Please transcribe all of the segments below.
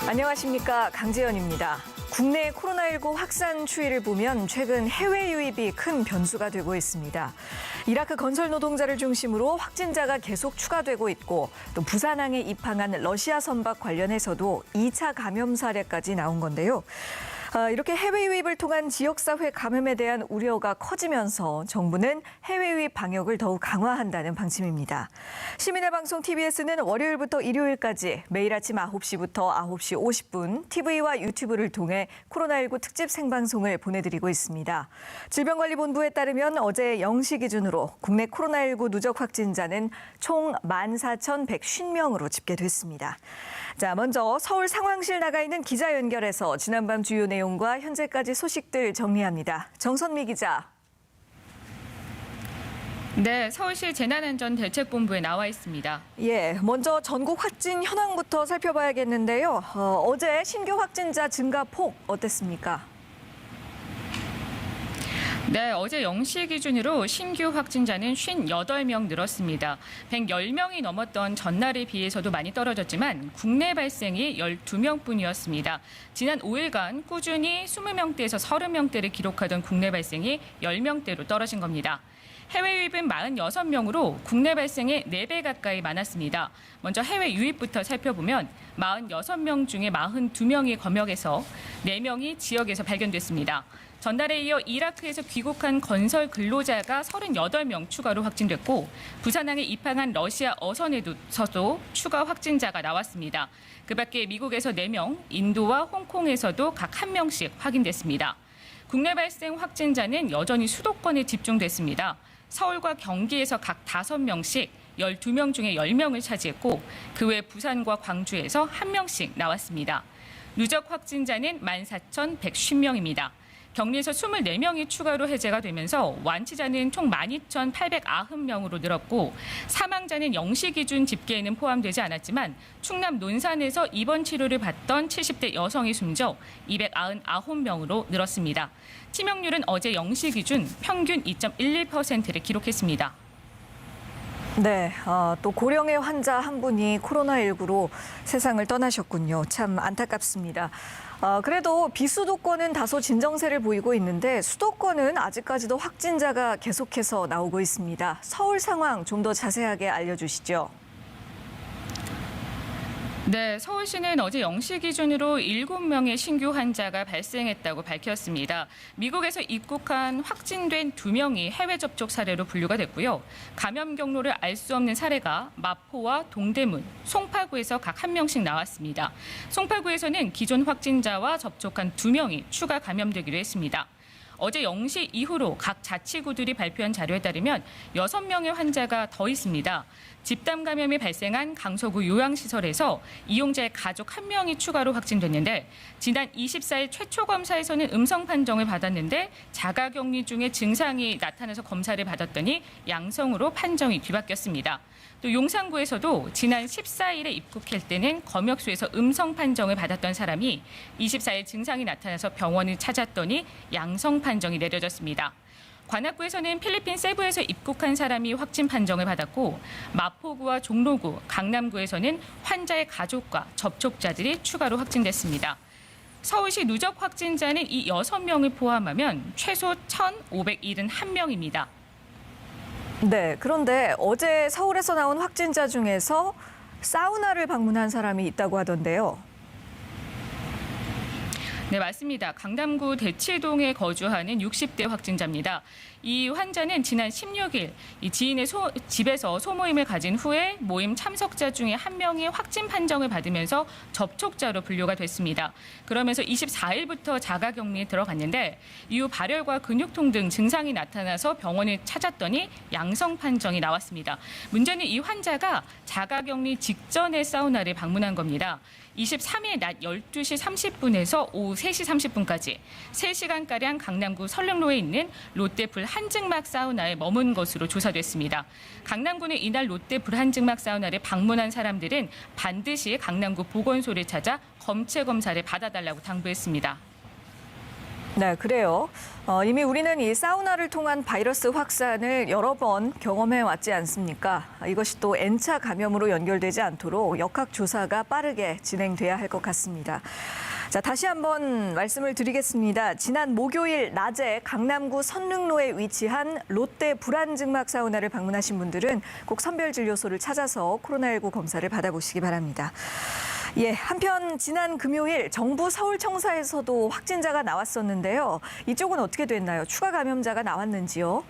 안녕하십니까, 강재현입니다. 국내 코로나19 확산 추이를 보면 최근 해외 유입이 큰 변수가 되고 있습니다. 이라크 건설 노동자를 중심으로 확진자가 계속 추가되고 있고 또 부산항에 입항한 러시아 선박 관련해서도 2차 감염 사례까지 나온 건데요. 이렇게 해외 유입을 통한 지역사회 감염에 대한 우려가 커지면서 정부는 해외 유입 방역을 더욱 강화한다는 방침입니다. 시민의 방송 TBS는 월요일부터 일요일까지 매일 아침 9시부터 9시 50분 TV와 유튜브를 통해 코로나19 특집 생방송을 보내드리고 있습니다. 질병관리본부에 따르면 어제 0시 기준으로 국내 코로나19 누적 확진자는 총 14,150명으로 집계됐습니다. 자, 먼저 서울 상황실 나가 있는 기자 연결해서 지난밤 주요 내용과 현재까지 소식들 정리합니다. 정선미 기자. 네, 서울시 재난안전대책본부에 나와 있습니다. 예, 먼저 전국 확진 현황부터 살펴봐야겠는데요. 어제 신규 확진자 증가 폭 어땠습니까? 네, 어제 0시 기준으로 신규 확진자는 58명 늘었습니다. 110명이 넘었던 전날에 비해서도 많이 떨어졌지만 국내 발생이 12명뿐이었습니다. 지난 5일간 꾸준히 20명대에서 30명대를 기록하던 국내 발생이 10명대로 떨어진 겁니다. 해외 유입은 46명으로 국내 발생의 4배 가까이 많았습니다. 먼저 해외 유입부터 살펴보면 46명 중에 42명이 검역에서 4명이 지역에서 발견됐습니다. 전날에 이어 이라크에서 귀국한 건설 근로자가 38명 추가로 확진됐고 부산항에 입항한 러시아 어선에서도 추가 확진자가 나왔습니다. 그 밖에 미국에서 4명, 인도와 홍콩에서도 각 1명씩 확인됐습니다. 국내 발생 확진자는 여전히 수도권에 집중됐습니다. 서울과 경기에서 각 5명씩 12명 중에 10명을 차지했고 그 외 부산과 광주에서 1명씩 나왔습니다. 누적 확진자는 14,150명입니다. 격리에서 24명이 추가로 해제가 되면서 완치자는 총 12,890명으로 늘었고 사망자는 0시 기준 집계에는 포함되지 않았지만 충남 논산에서 입원 치료를 받던 70대 여성이 숨져 299명으로 늘었습니다. 치명률은 어제 0시 기준 평균 2.11%를 기록했습니다. 네, 또 고령의 환자 한 분이 코로나19로 세상을 떠나셨군요. 참 안타깝습니다. 그래도 비수도권은 다소 진정세를 보이고 있는데 수도권은 아직까지도 확진자가 계속해서 나오고 있습니다. 서울 상황 좀 더 자세하게 알려주시죠. 네, 서울시는 어제 0시 기준으로 7명의 신규 환자가 발생했다고 밝혔습니다. 미국에서 입국한 확진된 2명이 해외 접촉 사례로 분류가 됐고요. 감염 경로를 알 수 없는 사례가 마포와 동대문, 송파구에서 각 1명씩 나왔습니다. 송파구에서는 기존 확진자와 접촉한 2명이 추가 감염되기도 했습니다. 어제 0시 이후로 각 자치구들이 발표한 자료에 따르면 6명의 환자가 더 있습니다. 집단 감염이 발생한 강서구 요양시설에서 이용자의 가족 1명이 추가로 확진됐는데 지난 24일 최초 검사에서는 음성 판정을 받았는데 자가격리 중에 증상이 나타나서 검사를 받았더니 양성으로 판정이 뒤바뀌었습니다. 또 용산구에서도 지난 14일에 입국할 때는 검역소에서 음성 판정을 받았던 사람이 24일 증상이 나타나서 병원을 찾았더니 양성 판정이 내려졌습니다. 관악구에서는 필리핀 세부에서 입국한 사람이 확진 판정을 받았고 마포구와 종로구, 강남구에서는 환자의 가족과 접촉자들이 추가로 확진됐습니다. 서울시 누적 확진자는 이 6명을 포함하면 최소 1,571명입니다. 네, 그런데 어제 서울에서 나온 확진자 중에서 사우나를 방문한 사람이 있다고 하던데요. 네, 맞습니다. 강남구 대치동에 거주하는 60대 확진자입니다. 이 환자는 지난 16일 이 지인의 집에서 소모임을 가진 후에 모임 참석자 중에 1명이 확진 판정을 받으면서 접촉자로 분류가 됐습니다. 그러면서 24일부터 자가격리에 들어갔는데 이후 발열과 근육통 등 증상이 나타나서 병원을 찾았더니 양성 판정이 나왔습니다. 문제는 이 환자가 자가격리 직전에 사우나를 방문한 겁니다. 23일 낮 12시 30분에서 오후 3시 30분까지 3시간가량 강남구 설릉로에 있는 롯데 불한증막 사우나에 머문 것으로 조사됐습니다. 강남구는 이날 롯데 불한증막 사우나를 방문한 사람들은 반드시 강남구 보건소를 찾아 검체 검사를 받아달라고 당부했습니다. 네, 그래요. 이미 우리는 이 사우나를 통한 바이러스 확산을 여러 번 경험해 왔지 않습니까? 이것이 또 N차 감염으로 연결되지 않도록 역학조사가 빠르게 진행돼야 할 것 같습니다. 자, 다시 한번 말씀을 드리겠습니다. 지난 목요일 낮에 강남구 선릉로에 위치한 롯데 불안증막 사우나를 방문하신 분들은 꼭 선별진료소를 찾아서 코로나19 검사를 받아보시기 바랍니다. 예, 한편 지난 금요일 정부 서울청사에서도 확진자가 나왔었는데요. 이쪽은 어떻게 됐나요? 추가 감염자가 나왔는지요?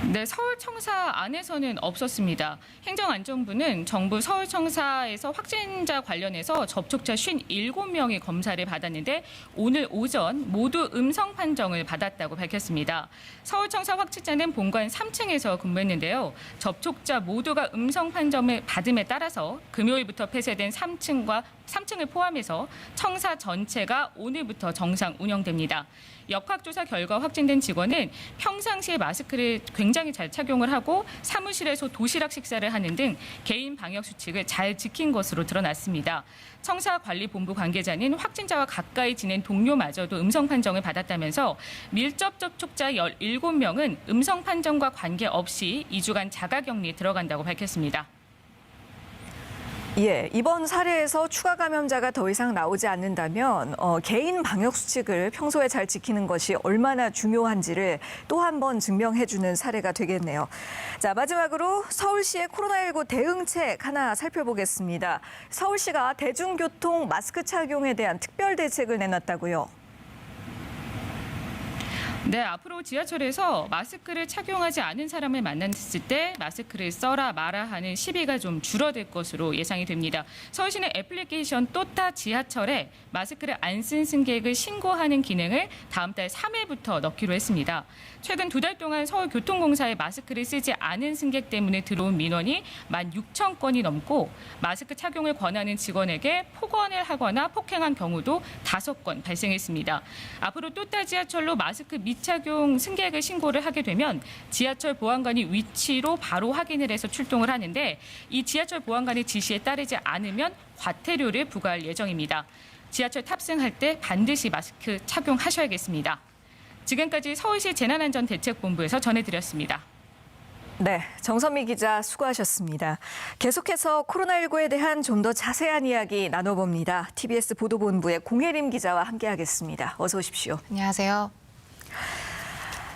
네, 서울청사 안에서는 없었습니다. 행정안전부는 정부 서울청사에서 확진자 관련해서 접촉자 57명이 검사를 받았는데 오늘 오전 모두 음성 판정을 받았다고 밝혔습니다. 서울청사 확진자는 본관 3층에서 근무했는데요. 접촉자 모두가 음성 판정을 받음에 따라서 금요일부터 폐쇄된 3층을 포함해서 청사 전체가 오늘부터 정상 운영됩니다. 역학조사 결과 확진된 직원은 평상시에 마스크를 굉장히 잘 착용을 하고 사무실에서 도시락 식사를 하는 등 개인 방역 수칙을 잘 지킨 것으로 드러났습니다. 청사관리본부 관계자는 확진자와 가까이 지낸 동료마저도 음성 판정을 받았다면서 밀접 접촉자 17명은 음성 판정과 관계없이 2주간 자가격리에 들어간다고 밝혔습니다. 예, 이번 사례에서 추가 감염자가 더 이상 나오지 않는다면 개인 방역 수칙을 평소에 잘 지키는 것이 얼마나 중요한지를 또 한 번 증명해주는 사례가 되겠네요. 자, 마지막으로 서울시의 코로나19 대응책 하나 살펴보겠습니다. 서울시가 대중교통 마스크 착용에 대한 특별 대책을 내놨다고요. 네, 앞으로 지하철에서 마스크를 착용하지 않은 사람을 만났을 때 마스크를 써라 마라 하는 시비가 좀 줄어들 것으로 예상이 됩니다. 서울시는 애플리케이션 또따 지하철에 마스크를 안 쓴 승객을 신고하는 기능을 다음 달 3일부터 넣기로 했습니다. 최근 2달 동안 서울교통공사에 마스크를 쓰지 않은 승객 때문에 들어온 민원이 16,000건이 넘고 마스크 착용을 권하는 직원에게 폭언을 하거나 폭행한 경우도 5건 발생했습니다. 앞으로 또따 지하철로 마스크 미착용 승객을 신고를 하게 되면 지하철 보안관이 위치로 바로 확인을 해서 출동을 하는데 이 지하철 보안관의 지시에 따르지 않으면 과태료를 부과할 예정입니다. 지하철 탑승할 때 반드시 마스크 착용하셔야겠습니다. 지금까지 서울시 재난안전대책본부에서 전해드렸습니다. 네, 정선미 기자 수고하셨습니다. 계속해서 코로나19에 대한 좀 더 자세한 이야기 나눠봅니다. TBS 보도본부의 공혜림 기자와 함께하겠습니다. 어서 오십시오. 안녕하세요.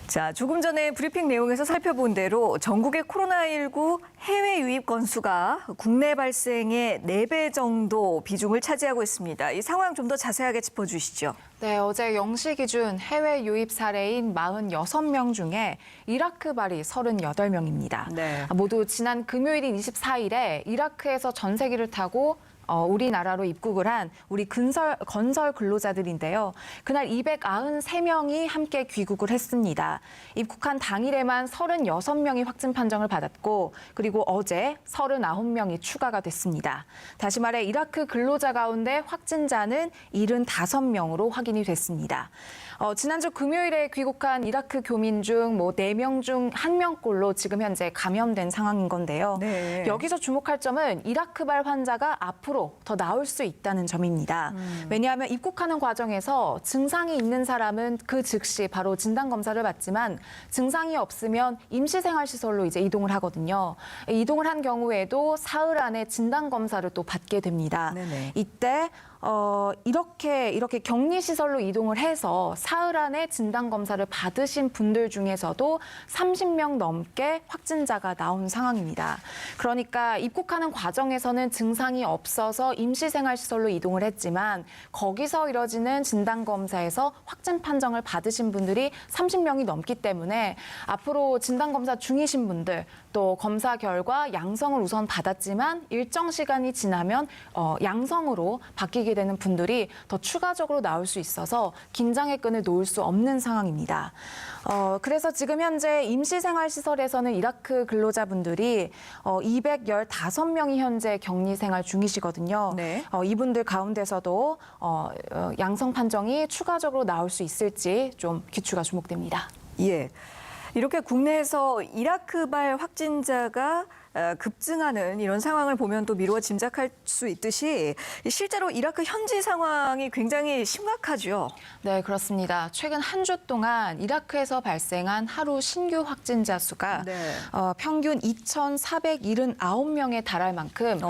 자, 조금 전에 브리핑 내용에서 살펴본 대로 전국의 코로나19 해외 유입 건수가 국내 발생의 4배 정도 비중을 차지하고 있습니다. 이 상황 좀 더 자세하게 짚어주시죠. 네, 어제 0시 기준 해외 유입 사례인 46명 중에 이라크발이 38명입니다. 네. 모두 지난 금요일인 24일에 이라크에서 전세기를 타고 우리나라로 입국을 한 우리 건설 근로자들인데요. 그날 293명이 함께 귀국을 했습니다. 입국한 당일에만 36명이 확진 판정을 받았고 그리고 어제 39명이 추가가 됐습니다. 다시 말해 이라크 근로자 가운데 확진자는 75명으로 확인이 됐습니다. 지난주 금요일에 귀국한 이라크 교민 중 4명 중 1명꼴로 지금 현재 감염된 상황인 건데요. 네. 여기서 주목할 점은 이라크발 환자가 앞으로 더 나올 수 있다는 점입니다. 왜냐하면 입국하는 과정에서 증상이 있는 사람은 그 즉시 바로 진단검사를 받지만 증상이 없으면 임시생활시설로 이제 이동을 하거든요. 이동을 한 경우에도 사흘 안에 진단검사를 또 받게 됩니다. 네네. 이때 이렇게 격리시설로 이동을 해서 사흘 안에 진단검사를 받으신 분들 중에서도 30명 넘게 확진자가 나온 상황입니다. 그러니까 입국하는 과정에서는 증상이 없어서 임시생활시설로 이동을 했지만 거기서 이뤄지는 진단검사에서 확진 판정을 받으신 분들이 30명이 넘기 때문에 앞으로 진단검사 중이신 분들 또 검사 결과 양성을 우선 받았지만 일정 시간이 지나면 양성으로 바뀌게 되는 분들이 더 추가적으로 나올 수 있어서 긴장의 끈을 놓을 수 없는 상황입니다. 그래서 지금 현재 임시생활시설에서는 이라크 근로자분들이 215명이 현재 격리생활 중이시거든요. 네. 이분들 가운데서도 양성 판정이 추가적으로 나올 수 있을지 좀 귀추가 주목됩니다. 예. 이렇게 국내에서 이라크발 확진자가 급증하는 이런 상황을 보면 또 미루어 짐작할 수 있듯이 실제로 이라크 현지 상황이 굉장히 심각하죠. 네, 그렇습니다. 최근 한 주 동안 이라크에서 발생한 하루 신규 확진자 수가 네. 평균 2,479명에 달할 만큼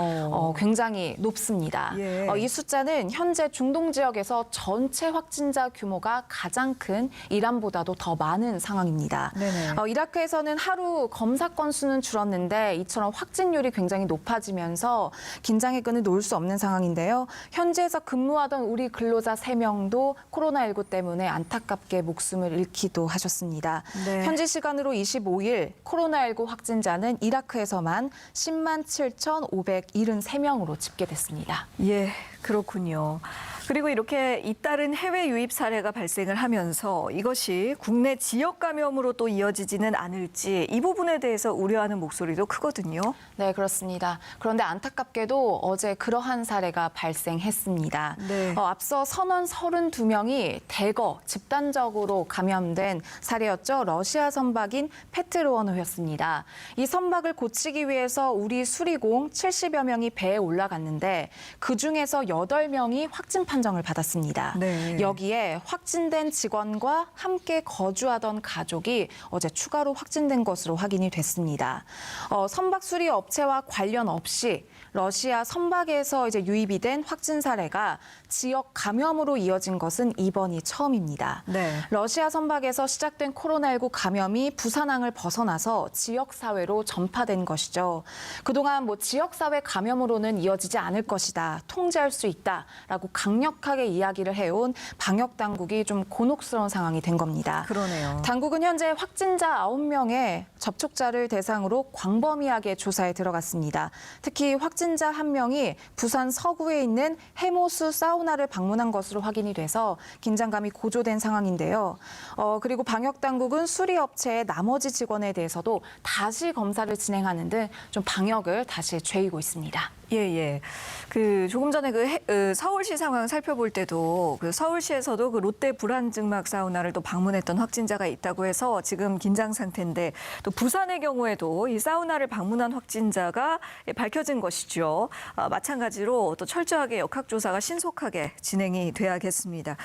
굉장히 높습니다. 예. 이 숫자는 현재 중동 지역에서 전체 확진자 규모가 가장 큰 이란보다도 더 많은 상황입니다. 네네. 이라크에서는 하루 검사 건수는 줄었는데 이처럼 확진율이 굉장히 높아지면서 긴장의 끈을 놓을 수 없는 상황인데요. 현지에서 근무하던 우리 근로자 3명도 코로나19 때문에 안타깝게 목숨을 잃기도 하셨습니다. 네. 현지 시간으로 25일 코로나19 확진자는 이라크에서만 10만 7,573명으로 집계됐습니다. 예, 그렇군요. 그리고 이렇게 잇따른 해외 유입 사례가 발생을 하면서 이것이 국내 지역 감염으로 또 이어지지는 않을지 이 부분에 대해서 우려하는 목소리도 크거든요. 네, 그렇습니다. 그런데 안타깝게도 어제 그러한 사례가 발생했습니다. 네. 앞서 선원 32명이 대거 집단적으로 감염된 사례였죠. 러시아 선박인 페트로원호였습니다. 이 선박을 고치기 위해서 우리 수리공 70여 명이 배에 올라갔는데 그중에서 8명이 확진 판정을 받았습니다. 네. 여기에 확진된 직원과 함께 거주하던 가족이 어제 추가로 확진된 것으로 확인이 됐습니다. 선박 수리 업체와 관련 없이 러시아 선박에서 유입이 된 확진 사례가 지역 감염으로 이어진 것은 이번이 처음입니다. 네. 러시아 선박에서 시작된 코로나19 감염이 부산항을 벗어나서 지역사회로 전파된 것이죠. 그동안 지역사회 감염으로는 이어지지 않을 것이다, 통제할 수 있다라고 강력하게 이야기를 해온 방역당국이 좀 곤혹스러운 상황이 된 겁니다. 그러네요. 당국은 현재 확진자 9명의 접촉자를 대상으로 광범위하게 조사에 들어갔습니다. 특히 확진자 1명이 부산 서구에 있는 해모수 사우나를 방문한 것으로 확인이 돼서 긴장감이 고조된 상황인데요. 그리고 방역당국은 수리업체의 나머지 직원에 대해서도 다시 검사를 진행하는 등 좀 방역을 다시 죄이고 있습니다. 예. 조금 전에 서울시 상황 살펴볼 때도 서울시에서도 롯데 불안증막 사우나를 또 방문했던 확진자가 있다고 해서 지금 긴장 상태인데 또 부산의 경우에도 이 사우나를 방문한 확진자가 밝혀진 것이죠. 마찬가지로 또 철저하게 역학조사가 신속하게 진행이 돼야겠습니다.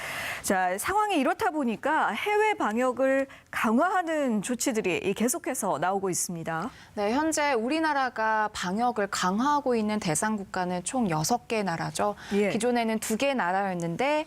자, 상황이 이렇다 보니까 해외 방역을 강화하는 조치들이 계속해서 나오고 있습니다. 네, 현재 우리나라가 방역을 강화하고 있는 대상 국가는 총 6개 나라죠. 예. 기존에는 2개 나라였는데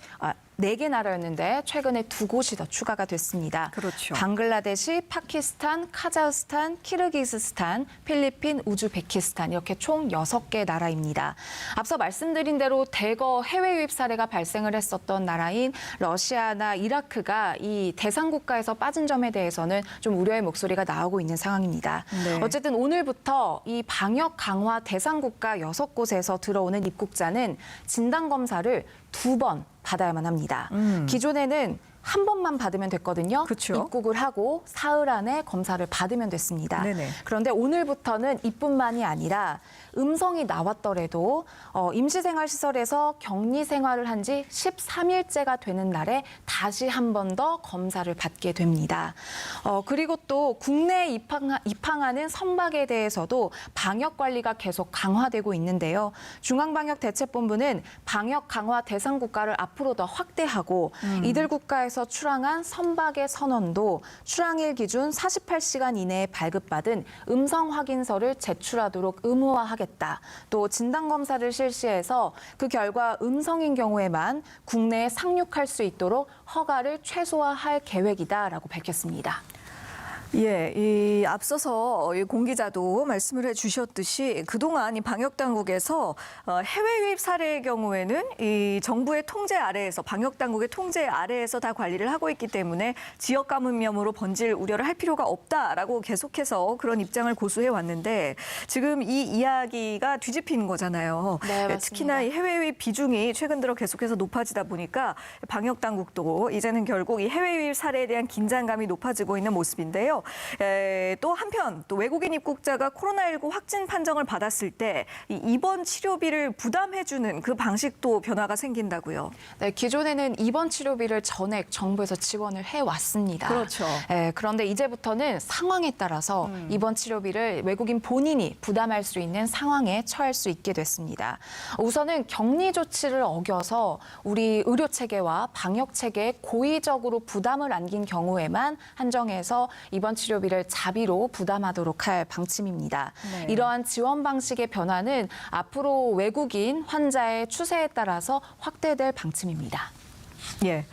4개 나라였는데 최근에 2곳이 더 추가가 됐습니다. 그렇죠. 방글라데시, 파키스탄, 카자흐스탄, 키르기스스탄, 필리핀, 우즈베키스탄 이렇게 총 6개 나라입니다. 앞서 말씀드린 대로 대거 해외 유입 사례가 발생을 했었던 나라인 러시아나 이라크가 이 대상 국가에서 빠진 점에 대해서는 좀 우려의 목소리가 나오고 있는 상황입니다. 네. 어쨌든 오늘부터 이 방역 강화 대상 국가 6곳에서 들어오는 입국자는 진단 검사를 2번 받아야만 합니다. 기존에는 한 번만 받으면 됐거든요. 그쵸. 입국을 하고 사흘 안에 검사를 받으면 됐습니다. 네네. 그런데 오늘부터는 이뿐만이 아니라 음성이 나왔더라도 임시생활시설에서 격리 생활을 한 지 13일째가 되는 날에 다시 한 번 더 검사를 받게 됩니다. 그리고 또 국내에 입항하는 선박에 대해서도 방역 관리가 계속 강화되고 있는데요. 중앙방역대책본부는 방역 강화 대상 국가를 앞으로 더 확대하고 이들 국가에서 출항한 선박의 선원도 출항일 기준 48시간 이내에 발급받은 음성 확인서를 제출하도록 의무화하겠다. 또 진단검사를 실시해서 그 결과 음성인 경우에만 국내에 상륙할 수 있도록 허가를 최소화할 계획이다라고 밝혔습니다. 예, 이 앞서서 공 기자도 말씀을 해주셨듯이 그동안 이 방역 당국에서 해외 유입 사례의 경우에는 이 정부의 통제 아래에서 방역 당국의 통제 아래에서 다 관리를 하고 있기 때문에 지역 감염염으로 번질 우려를 할 필요가 없다라고 계속해서 그런 입장을 고수해 왔는데 지금 이 이야기가 뒤집힌 거잖아요. 네, 맞습니다. 특히나 이 해외 유입 비중이 최근 들어 계속해서 높아지다 보니까 방역 당국도 이제는 결국 이 해외 유입 사례에 대한 긴장감이 높아지고 있는 모습인데요. 또 한편 또 외국인 입국자가 코로나19 확진 판정을 받았을 때 이 입원 치료비를 부담해주는 그 방식도 변화가 생긴다고요. 네, 기존에는 입원 치료비를 전액 정부에서 지원을 해왔습니다. 그렇죠. 그런데 이제부터는 상황에 따라서 입원 치료비를 외국인 본인이 부담할 수 있는 상황에 처할 수 있게 됐습니다. 우선은 격리 조치를 어겨서 우리 의료 체계와 방역 체계에 고의적으로 부담을 안긴 경우에만 한정해서 입원 치료비를 자비로 부담하도록 할 방침입니다. 네. 이러한 지원 방식의 변화는 앞으로 외국인 환자의 추세에 따라서 확대될 방침입니다. 예.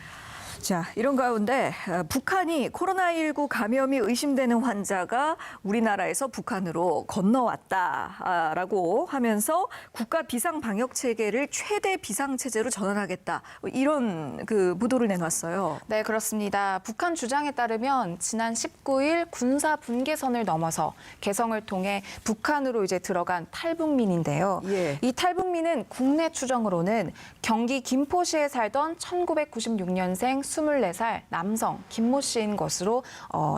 자, 이런 가운데 북한이 코로나19 감염이 의심되는 환자가 우리나라에서 북한으로 건너왔다라고 하면서 국가 비상 방역 체계를 최대 비상 체제로 전환하겠다. 이런 그 보도를 내놨어요. 네, 그렇습니다. 북한 주장에 따르면 지난 19일 군사 분계선을 넘어서 개성을 통해 북한으로 이제 들어간 탈북민인데요. 예. 이 탈북민은 국내 추정으로는 경기 김포시에 살던 1996년생 24살 남성 김모 씨인 것으로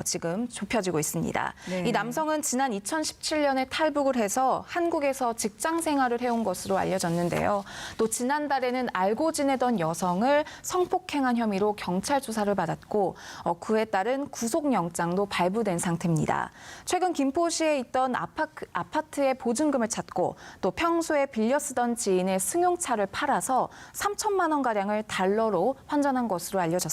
지금 좁혀지고 있습니다. 네. 이 남성은 지난 2017년에 탈북을 해서 한국에서 직장 생활을 해온 것으로 알려졌는데요. 또 지난달에는 알고 지내던 여성을 성폭행한 혐의로 경찰 조사를 받았고 그에 따른 구속영장도 발부된 상태입니다. 최근 김포시에 있던 아파트의 보증금을 찾고 또 평소에 빌려 쓰던 지인의 승용차를 팔아서 3천만 원가량을 달러로 환전한 것으로 알려졌습니다.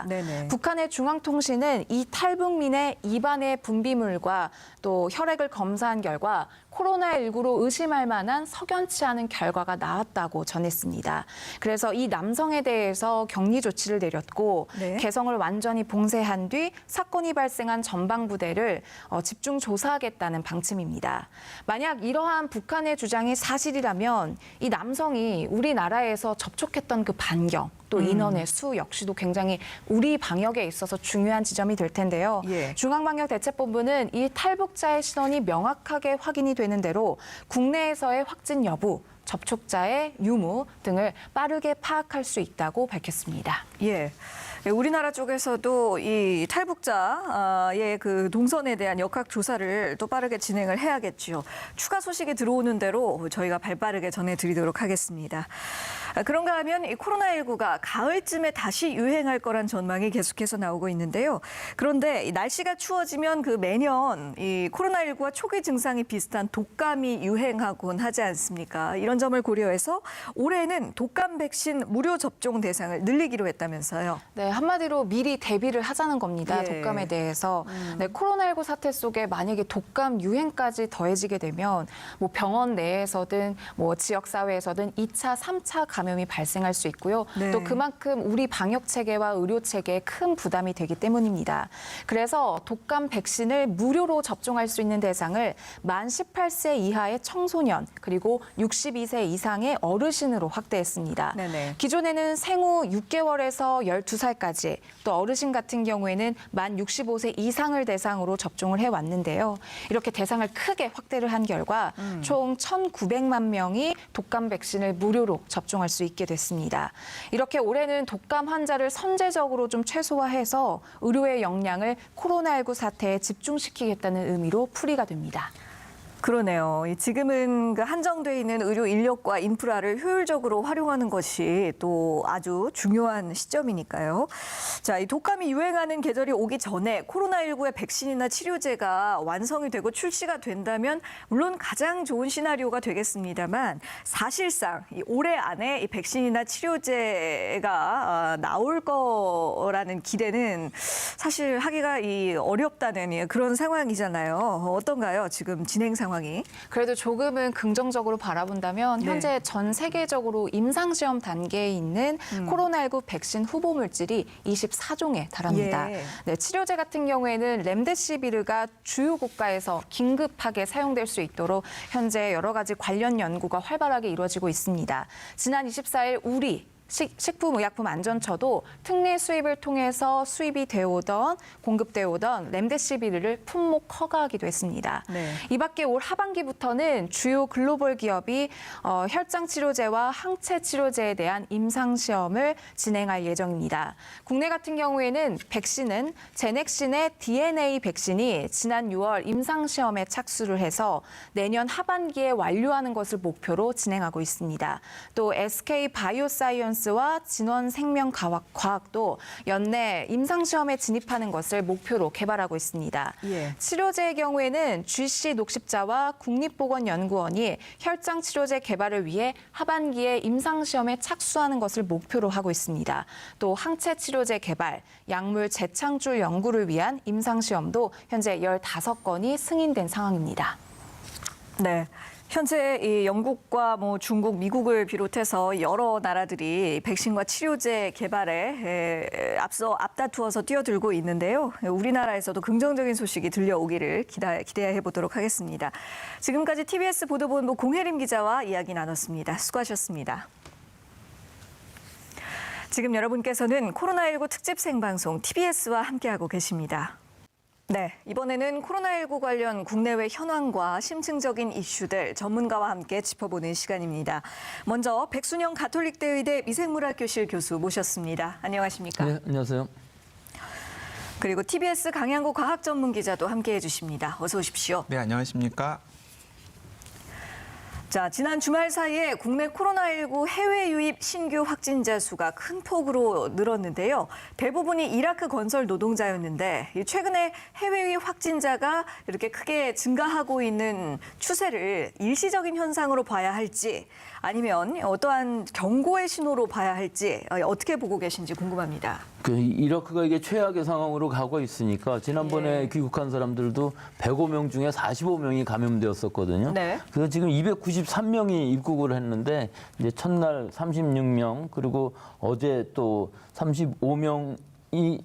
네네. 북한의 중앙통신은 이 탈북민의 입안의 분비물과 또 혈액을 검사한 결과 코로나19로 의심할 만한 석연치 않은 결과가 나왔다고 전했습니다. 그래서 이 남성에 대해서 격리 조치를 내렸고 네. 개성을 완전히 봉쇄한 뒤 사건이 발생한 전방부대를 집중 조사하겠다는 방침입니다. 만약 이러한 북한의 주장이 사실이라면 이 남성이 우리나라에서 접촉했던 그 반경 또 인원의 수 역시도 굉장히 우리 방역에 있어서 중요한 지점이 될 텐데요. 예. 중앙방역대책본부는 이 탈북자의 신원이 명확하게 확인이 되는 대로 국내에서의 확진 여부, 접촉자의 유무 등을 빠르게 파악할 수 있다고 밝혔습니다. 예. 우리나라 쪽에서도 이 탈북자의 그 동선에 대한 역학 조사를 또 빠르게 진행을 해야겠죠. 추가 소식이 들어오는 대로 저희가 발빠르게 전해드리도록 하겠습니다. 그런가 하면 이 코로나19가 가을쯤에 다시 유행할 거란 전망이 계속해서 나오고 있는데요. 그런데 이 날씨가 추워지면 그 매년 이 코로나19와 초기 증상이 비슷한 독감이 유행하곤 하지 않습니까? 이런 점을 고려해서 올해는 독감 백신 무료 접종 대상을 늘리기로 했다면서요. 네, 한마디로 미리 대비를 하자는 겁니다. 예. 독감에 대해서. 네, 코로나19 사태 속에 만약에 독감 유행까지 더해지게 되면 뭐 병원 내에서든 뭐 지역사회에서든 2차, 3차 감염이 발생할 수 있고요. 네. 또 그만큼 우리 방역 체계와 의료 체계에 큰 부담이 되기 때문입니다. 그래서 독감 백신을 무료로 접종할 수 있는 대상을 만 18세 이하의 청소년 그리고 62세 이상의 어르신으로 확대했습니다. 네네. 기존에는 생후 6개월에서 12살까지 또 어르신 같은 경우에는 만 65세 이상을 대상으로 접종을 해왔는데요. 이렇게 대상을 크게 확대를 한 결과 총 1,900만 명이 독감 백신을 무료로 접종할 수 있게 됐습니다. 이렇게 올해는 독감 환자를 선제적으로 좀 최소화해서 의료의 역량을 코로나19 사태에 집중시키겠다는 의미로 풀이가 됩니다. 그러네요. 지금은 그 한정돼 있는 의료 인력과 인프라를 효율적으로 활용하는 것이 또 아주 중요한 시점이니까요. 자, 이 독감이 유행하는 계절이 오기 전에 코로나19의 백신이나 치료제가 완성이 되고 출시가 된다면 물론 가장 좋은 시나리오가 되겠습니다만 사실상 올해 안에 이 백신이나 치료제가 나올 거라는 기대는 사실 하기가 어렵다는 그런 상황이잖아요. 어떤가요? 지금 진행 상황. 그래도 조금은 긍정적으로 바라본다면 네. 현재 전 세계적으로 임상시험 단계에 있는 코로나19 백신 후보 물질이 24종에 달합니다. 예. 네, 치료제 같은 경우에는 렘데시비르가 주요 국가에서 긴급하게 사용될 수 있도록 현재 여러 가지 관련 연구가 활발하게 이루어지고 있습니다. 지난 24일 우리 식품의약품안전처도 특례 수입을 통해서 수입이 되어오던 공급되어 오던 렘데시비르를 품목 허가하기도 했습니다. 네. 이 밖에 올 하반기부터는 주요 글로벌 기업이 혈장 치료제와 항체 치료제에 대한 임상 시험을 진행할 예정입니다. 국내 같은 경우에는 백신은 제넥신의 DNA 백신이 지난 6월 임상 시험에 착수를 해서 내년 하반기에 완료하는 것을 목표로 진행하고 있습니다. 또 SK 바이오사이언스와 진원생명과학도 연내 임상시험에 진입하는 것을 목표로 개발하고 있습니다. 예. 치료제의 경우에는 GC 녹십자와 국립보건연구원이 혈장 치료제 개발을 위해 하반기에 임상시험에 착수하는 것을 목표로 하고 있습니다. 또 항체 치료제 개발, 약물 재창출 연구를 위한 임상시험도 현재 15건이 승인된 상황입니다. 네. 현재 이 영국과 중국, 미국을 비롯해서 여러 나라들이 백신과 치료제 개발에 앞다투어서 뛰어들고 있는데요. 우리나라에서도 긍정적인 소식이 들려오기를 기대해 보도록 하겠습니다. 지금까지 TBS 보도본부 공혜림 기자와 이야기 나눴습니다. 수고하셨습니다. 지금 여러분께서는 코로나19 특집 생방송 TBS와 함께하고 계십니다. 네, 이번에는 코로나19 관련 국내외 현황과 심층적인 이슈들 전문가와 함께 짚어보는 시간입니다. 먼저 백순영 가톨릭대 의대 미생물학교실 교수 모셨습니다. 안녕하십니까? 네, 안녕하세요. 그리고 TBS 강양구 과학전문기자도 함께해 주십니다. 어서 오십시오. 네, 안녕하십니까? 자, 지난 주말 사이에 국내 코로나19 해외 유입 신규 확진자 수가 큰 폭으로 늘었는데요. 대부분이 이라크 건설 노동자였는데 최근에 해외 유입 확진자가 이렇게 크게 증가하고 있는 추세를 일시적인 현상으로 봐야 할지 아니면 어떠한 경고의 신호로 봐야 할지 어떻게 보고 계신지 궁금합니다. 이라크가 이게 최악의 상황으로 가고 있으니까 지난번에 귀국한 사람들도 105명 중에 45명이 감염되었었거든요. 네. 그래서 지금 293명이 입국을 했는데 이제 첫날 36명 그리고 어제 또 35명이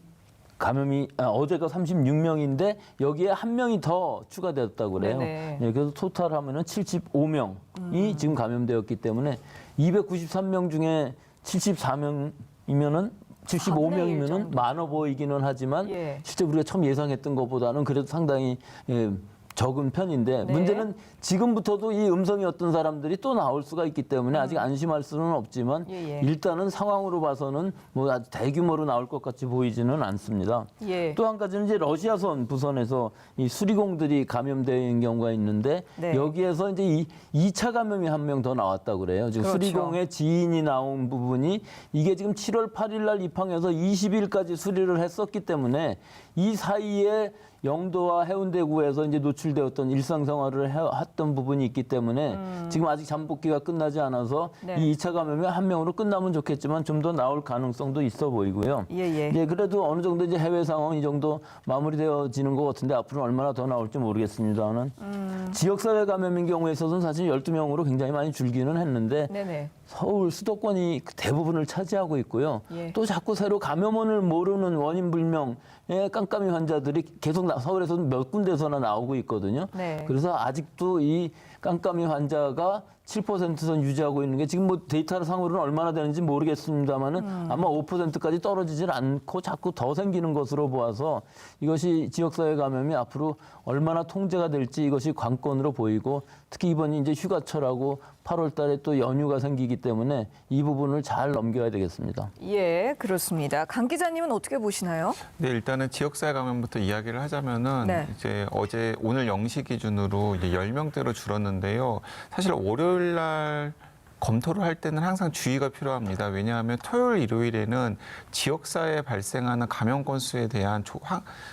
어제가 36명인데 여기에 한 명이 더 추가되었다고 그래요. 네네. 네, 그래서 토탈 하면은 75명이 지금 감염되었기 때문에 293명 중에 74명이면은 75명이면은 많아 보이기는 하지만 예. 실제 우리가 처음 예상했던 것보다는 그래도 상당히 적은 편인데 네. 문제는 지금부터도 이 음성이 어떤 사람들이 또 나올 수가 있기 때문에 아직 안심할 수는 없지만 예. 일단은 상황으로 봐서는 뭐 아주 대규모로 나올 것 같이 보이지는 않습니다. 예. 또 한 가지는 이제 러시아선 부선에서 이 수리공들이 감염된 경우가 있는데 네. 여기에서 이제 2차 감염이 한 명 더 나왔다고 그래요. 지금 그렇죠. 수리공의 지인이 나온 부분이 이게 지금 7월 8일 날 입항해서 20일까지 수리를 했었기 때문에 이 사이에 영도와 해운대구에서 이제 노출되었던 일상생활을 했던 부분이 있기 때문에 지금 아직 잠복기가 끝나지 않아서 네. 이 2차 감염이 한 명으로 끝나면 좋겠지만 좀 더 나올 가능성도 있어 보이고요. 예. 이제 그래도 어느 정도 이제 해외 상황 이 정도 마무리되어지는 것 같은데 앞으로 얼마나 더 나올지 모르겠습니다만 지역사회 감염인 경우에 있어서는 사실 12명으로 굉장히 많이 줄기는 했는데 네네. 서울 수도권이 대부분을 차지하고 있고요. 예. 또 자꾸 새로 감염원을 모르는 원인 불명의 깜깜이 환자들이 계속 서울에서 몇 군데서나 나오고 있거든요. 네. 그래서 아직도 이 깜깜이 환자가 7%선 유지하고 있는 게 지금 뭐 데이터 상으로는 얼마나 되는지 모르겠습니다만은 아마 5%까지 떨어지질 않고 자꾸 더 생기는 것으로 보아서 이것이 지역사회 감염이 앞으로 얼마나 통제가 될지 이것이 관건으로 보이고 특히 이번이 이제 휴가철하고 8월 달에 또 연휴가 생기기 때문에 이 부분을 잘 넘겨야 되겠습니다. 예, 그렇습니다. 강 기자님은 어떻게 보시나요? 네, 일단은 지역사회 감염부터 이야기를 하자면은 네. 이제 오늘 0시 기준으로 이제 10명대로 줄었는데요. 사실 월요일 날 검토를 할 때는 항상 주의가 필요합니다. 왜냐하면 토요일, 일요일에는 지역사회에 발생하는 감염 건수에 대한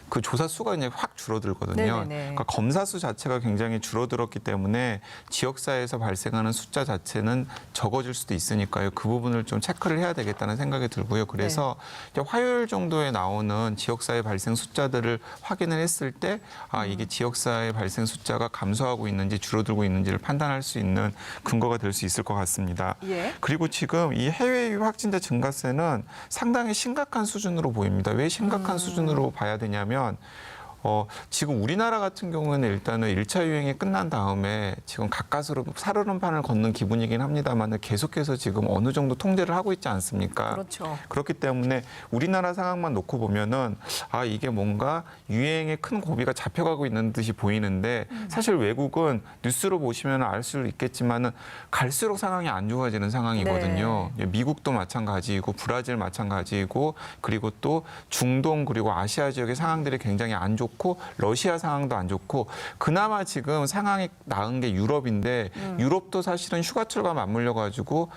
그 조사 수가 이제 확 줄어들거든요. 네네네. 그러니까 검사 수 자체가 굉장히 줄어들었기 때문에 지역사회에서 발생하는 숫자 자체는 적어질 수도 있으니까요. 그 부분을 좀 체크를 해야 되겠다는 생각이 들고요. 그래서 이제 화요일 정도에 나오는 지역사회 발생 숫자들을 확인을 했을 때 이게 지역사회 발생 숫자가 감소하고 있는지 줄어들고 있는지를 판단할 수 있는 근거가 될 수 있을 것 같습니다. 예. 그리고 지금 이 해외 유입 확진자 증가세는 상당히 심각한 수준으로 보입니다. 왜 심각한 수준으로 봐야 되냐면 지금 우리나라 같은 경우는 일단은 1차 유행이 끝난 다음에 지금 가까스로 살얼음판을 걷는 기분이긴 합니다만 계속해서 지금 어느 정도 통제를 하고 있지 않습니까? 그렇죠. 그렇기 때문에 우리나라 상황만 놓고 보면은 이게 뭔가 유행에 큰 고비가 잡혀가고 있는 듯이 보이는데 사실 외국은 뉴스로 보시면 알 수 있겠지만은 갈수록 상황이 안 좋아지는 상황이거든요. 미국도 마찬가지이고 브라질 마찬가지이고 그리고 또 중동 그리고 아시아 지역의 상황들이 굉장히 안 좋고 러시아 상황도 안 좋고 그나마 지금 상황이 나은 게 유럽인데 유럽도 사실은 휴가철과 맞물려 가지고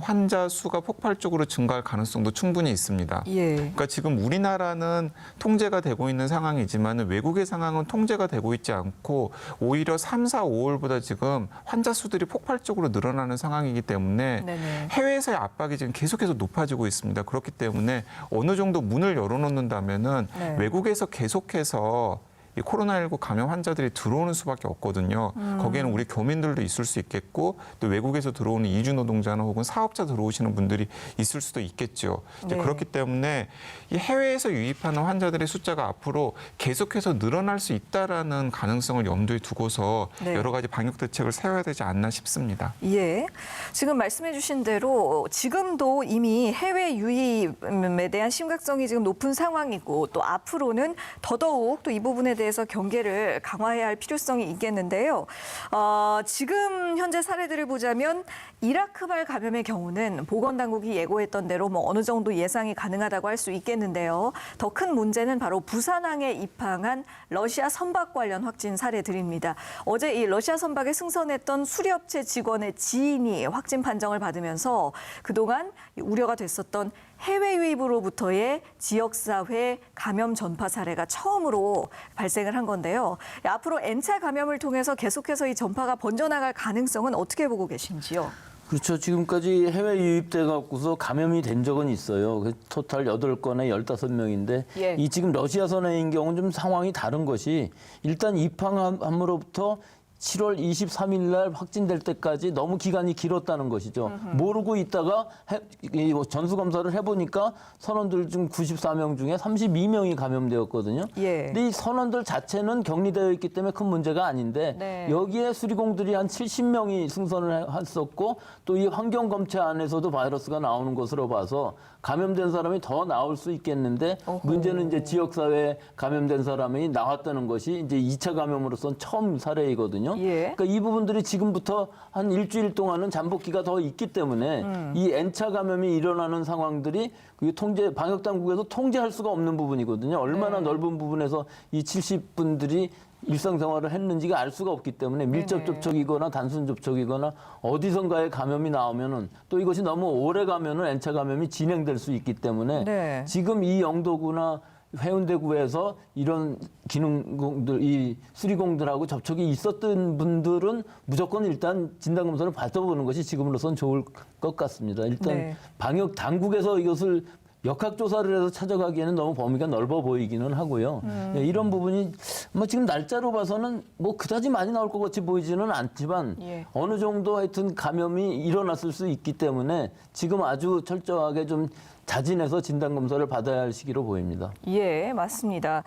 환자 수가 폭발적으로 증가할 가능성도 충분히 있습니다. 예. 그러니까 지금 우리나라는 통제가 되고 있는 상황이지만 외국의 상황은 통제가 되고 있지 않고 오히려 3, 4, 5월보다 지금 환자 수들이 폭발적으로 늘어나는 상황이기 때문에 네네. 해외에서의 압박이 지금 계속해서 높아지고 있습니다. 그렇기 때문에 어느 정도 문을 열어놓는다면은 네. 외국에서 계속해서 이 코로나19 감염 환자들이 들어오는 수밖에 없거든요. 거기에는 우리 교민들도 있을 수 있겠고 또 외국에서 들어오는 이주 노동자나 혹은 사업자 들어오시는 분들이 있을 수도 있겠죠. 이제 네. 그렇기 때문에 이 해외에서 유입하는 환자들의 숫자가 앞으로 계속해서 늘어날 수 있다라는 가능성을 염두에 두고서 네. 여러 가지 방역 대책을 세워야 되지 않나 싶습니다. 예. 지금 말씀해 주신 대로 지금도 이미 해외 유입에 대한 심각성이 지금 높은 상황이고 또 앞으로는 더더욱 또 이 부분에 대해서 경계를 강화해야 할 필요성이 있겠는데요. 지금 현재 사례들을 보자면 이라크발 감염의 경우는 보건당국이 예고했던 대로 어느 정도 예상이 가능하다고 할 수 있겠는데요. 더 큰 문제는 바로 부산항에 입항한 러시아 선박 관련 확진 사례들입니다. 어제 이 러시아 선박에 승선했던 수리업체 직원의 지인이 확진 판정을 받으면서 그동안 우려가 됐었던 해외 유입으로부터의 지역사회 감염 전파 사례가 처음으로 발생을 한 건데요. 앞으로 N차 감염을 통해서 계속해서 이 전파가 번져나갈 가능성은 어떻게 보고 계신지요? 그렇죠. 지금까지 해외 유입돼 갖고서 감염이 된 적은 있어요. 토탈 8건에 15명인데 예. 이 지금 러시아 선해인 경우는 좀 상황이 다른 것이 일단 입항함으로부터 7월 23일 날 확진될 때까지 너무 기간이 길었다는 것이죠. 모르고 있다가 전수검사를 해보니까 선원들 중 94명 중에 32명이 감염되었거든요. 예. 근데 이 선원들 자체는 격리되어 있기 때문에 큰 문제가 아닌데 네. 여기에 수리공들이 한 70명이 승선을 했었고 또 이 환경검체 안에서도 바이러스가 나오는 것으로 봐서 감염된 사람이 더 나올 수 있겠는데 어허. 문제는 이제 지역사회에 감염된 사람이 나왔다는 것이 이제 2차 감염으로선 처음 사례이거든요. 예. 그러니까 이 부분들이 지금부터 한 일주일 동안은 잠복기가 더 있기 때문에 이 N차 감염이 일어나는 상황들이 방역 당국에서 통제할 수가 없는 부분이거든요. 얼마나 네. 넓은 부분에서 이 70분들이 일상생활을 했는지가 알 수가 없기 때문에 밀접 네네. 접촉이거나 단순 접촉이거나 어디선가에 감염이 나오면은 또 이것이 너무 오래 가면은 N차 감염이 진행될 수 있기 때문에 네. 지금 이 영도구나 해운대구에서 이런 기능공들, 이 수리공들하고 접촉이 있었던 분들은 무조건 일단 진단검사를 받아보는 것이 지금으로선 좋을 것 같습니다. 일단 네. 방역 당국에서 이것을 역학조사를 해서 찾아가기에는 너무 범위가 넓어 보이기는 하고요. 이런 부분이 지금 날짜로 봐서는 그다지 많이 나올 것 같이 보이지는 않지만 예. 어느 정도 하여튼 감염이 일어났을 수 있기 때문에 지금 아주 철저하게 좀 자진해서 진단검사를 받아야 할 시기로 보입니다. 예, 맞습니다.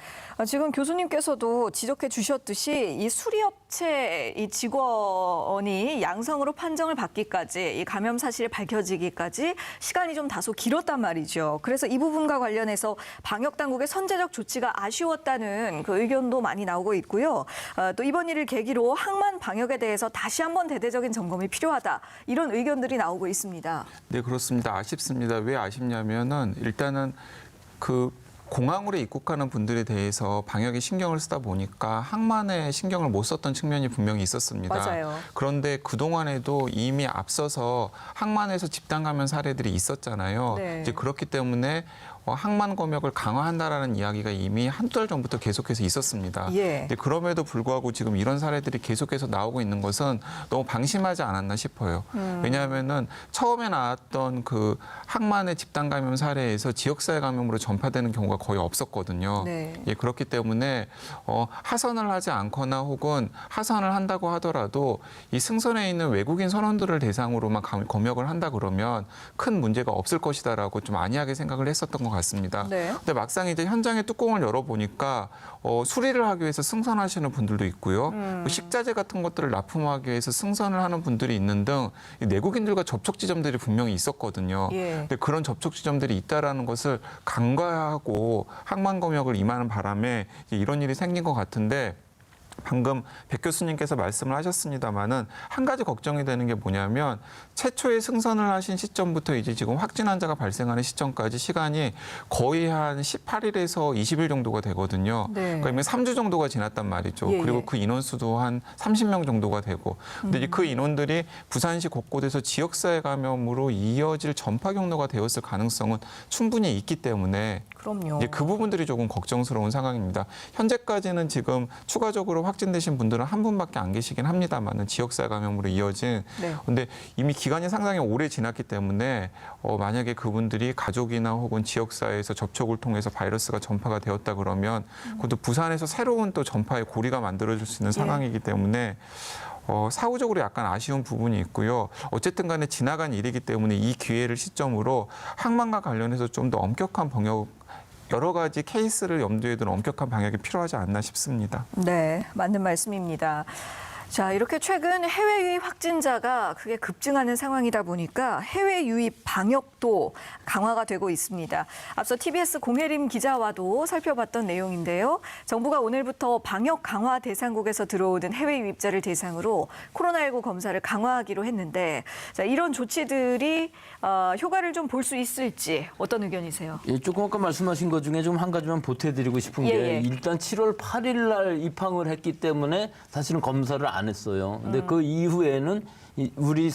지금 교수님께서도 지적해 주셨듯이 이 수리업체 이 직원이 양성으로 판정을 받기까지 이 감염 사실이 밝혀지기까지 시간이 좀 다소 길었단 말이죠. 그래서 이 부분과 관련해서 방역 당국의 선제적 조치가 아쉬웠다는 그 의견도 많이 나오고 있고요. 또 이번 일을 계기로 항만 방역에 대해서 다시 한번 대대적인 점검이 필요하다. 이런 의견들이 나오고 있습니다. 네, 그렇습니다. 아쉽습니다. 왜 아쉽냐면은 일단은 그 공항으로 입국하는 분들에 대해서 방역에 신경을 쓰다 보니까 항만에 신경을 못 썼던 측면이 분명히 있었습니다. 맞아요. 그런데 그동안에도 이미 앞서서 항만에서 집단 감염 사례들이 있었잖아요. 네. 이제 그렇기 때문에 항만 검역을 강화한다라는 이야기가 이미 한두 달 전부터 계속해서 있었습니다. 예. 근데 그럼에도 불구하고 지금 이런 사례들이 계속해서 나오고 있는 것은 너무 방심하지 않았나 싶어요. 왜냐하면은 처음에 나왔던 그 항만의 집단 감염 사례에서 지역사회 감염으로 전파되는 경우가 거의 없었거든요. 네. 예, 그렇기 때문에 하선을 하지 않거나 혹은 하선을 한다고 하더라도 이 승선에 있는 외국인 선원들을 대상으로만 검역을 한다 그러면 큰 문제가 없을 것이다라고 좀 안이하게 생각을 했었던 것 같습니다. 네. 근데 막상 이제 현장의 뚜껑을 열어보니까 수리를 하기 위해서 승선하시는 분들도 있고요. 식자재 같은 것들을 납품하기 위해서 승선을 하는 분들이 있는 등 내국인들과 접촉 지점들이 분명히 있었거든요. 예. 근데 그런 접촉 지점들이 있다라는 것을 간과하고 항만 검역을 임하는 바람에 이런 일이 생긴 것 같은데, 방금 백 교수님께서 말씀을 하셨습니다마는 한 가지 걱정이 되는 게 뭐냐면, 최초에 승선을 하신 시점부터 이제 지금 확진 환자가 발생하는 시점까지 시간이 거의 한 18일에서 20일 정도가 되거든요. 네. 그러면 3주 정도가 지났단 말이죠. 예, 그리고 예. 그 인원수도 한 30명 정도가 되고, 근데 이제 그 인원들이 부산시 곳곳에서 지역사회 감염으로 이어질 전파 경로가 되었을 가능성은 충분히 있기 때문에 그럼요. 이제 그 부분들이 조금 걱정스러운 상황입니다. 현재까지는 지금 추가적으로 확진되신 분들은 한 분밖에 안 계시긴 합니다만은 지역사회 감염으로 이어진. 네. 근데 이미 기간이 상당히 오래 지났기 때문에 만약에 그분들이 가족이나 혹은 지역사회에서 접촉을 통해서 바이러스가 전파가 되었다 그러면 그것도 부산에서 새로운 또 전파의 고리가 만들어질 수 있는 상황이기 때문에 사후적으로 약간 아쉬운 부분이 있고요. 어쨌든 간에 지나간 일이기 때문에 이 기회를 시점으로 항만과 관련해서 좀 더 엄격한 방역, 여러 가지 케이스를 염두에 둔 엄격한 방역이 필요하지 않나 싶습니다. 네, 맞는 말씀입니다. 자, 이렇게 최근 해외 유입 확진자가 크게 급증하는 상황이다 보니까 해외 유입 방역도 강화가 되고 있습니다. 앞서 TBS 공혜림 기자와도 살펴봤던 내용인데요. 정부가 오늘부터 방역 강화 대상국에서 들어오는 해외 유입자를 대상으로 코로나19 검사를 강화하기로 했는데, 자, 이런 조치들이 효과를 좀 볼 수 있을지 어떤 의견이세요? 예, 조금 아까 말씀하신 것 중에 좀 한 가지만 보태드리고 싶은 게, 예. 일단 7월 8일 날 입항을 했기 때문에 사실은 검사를 안 했어요. 근데 그 이후에는 우리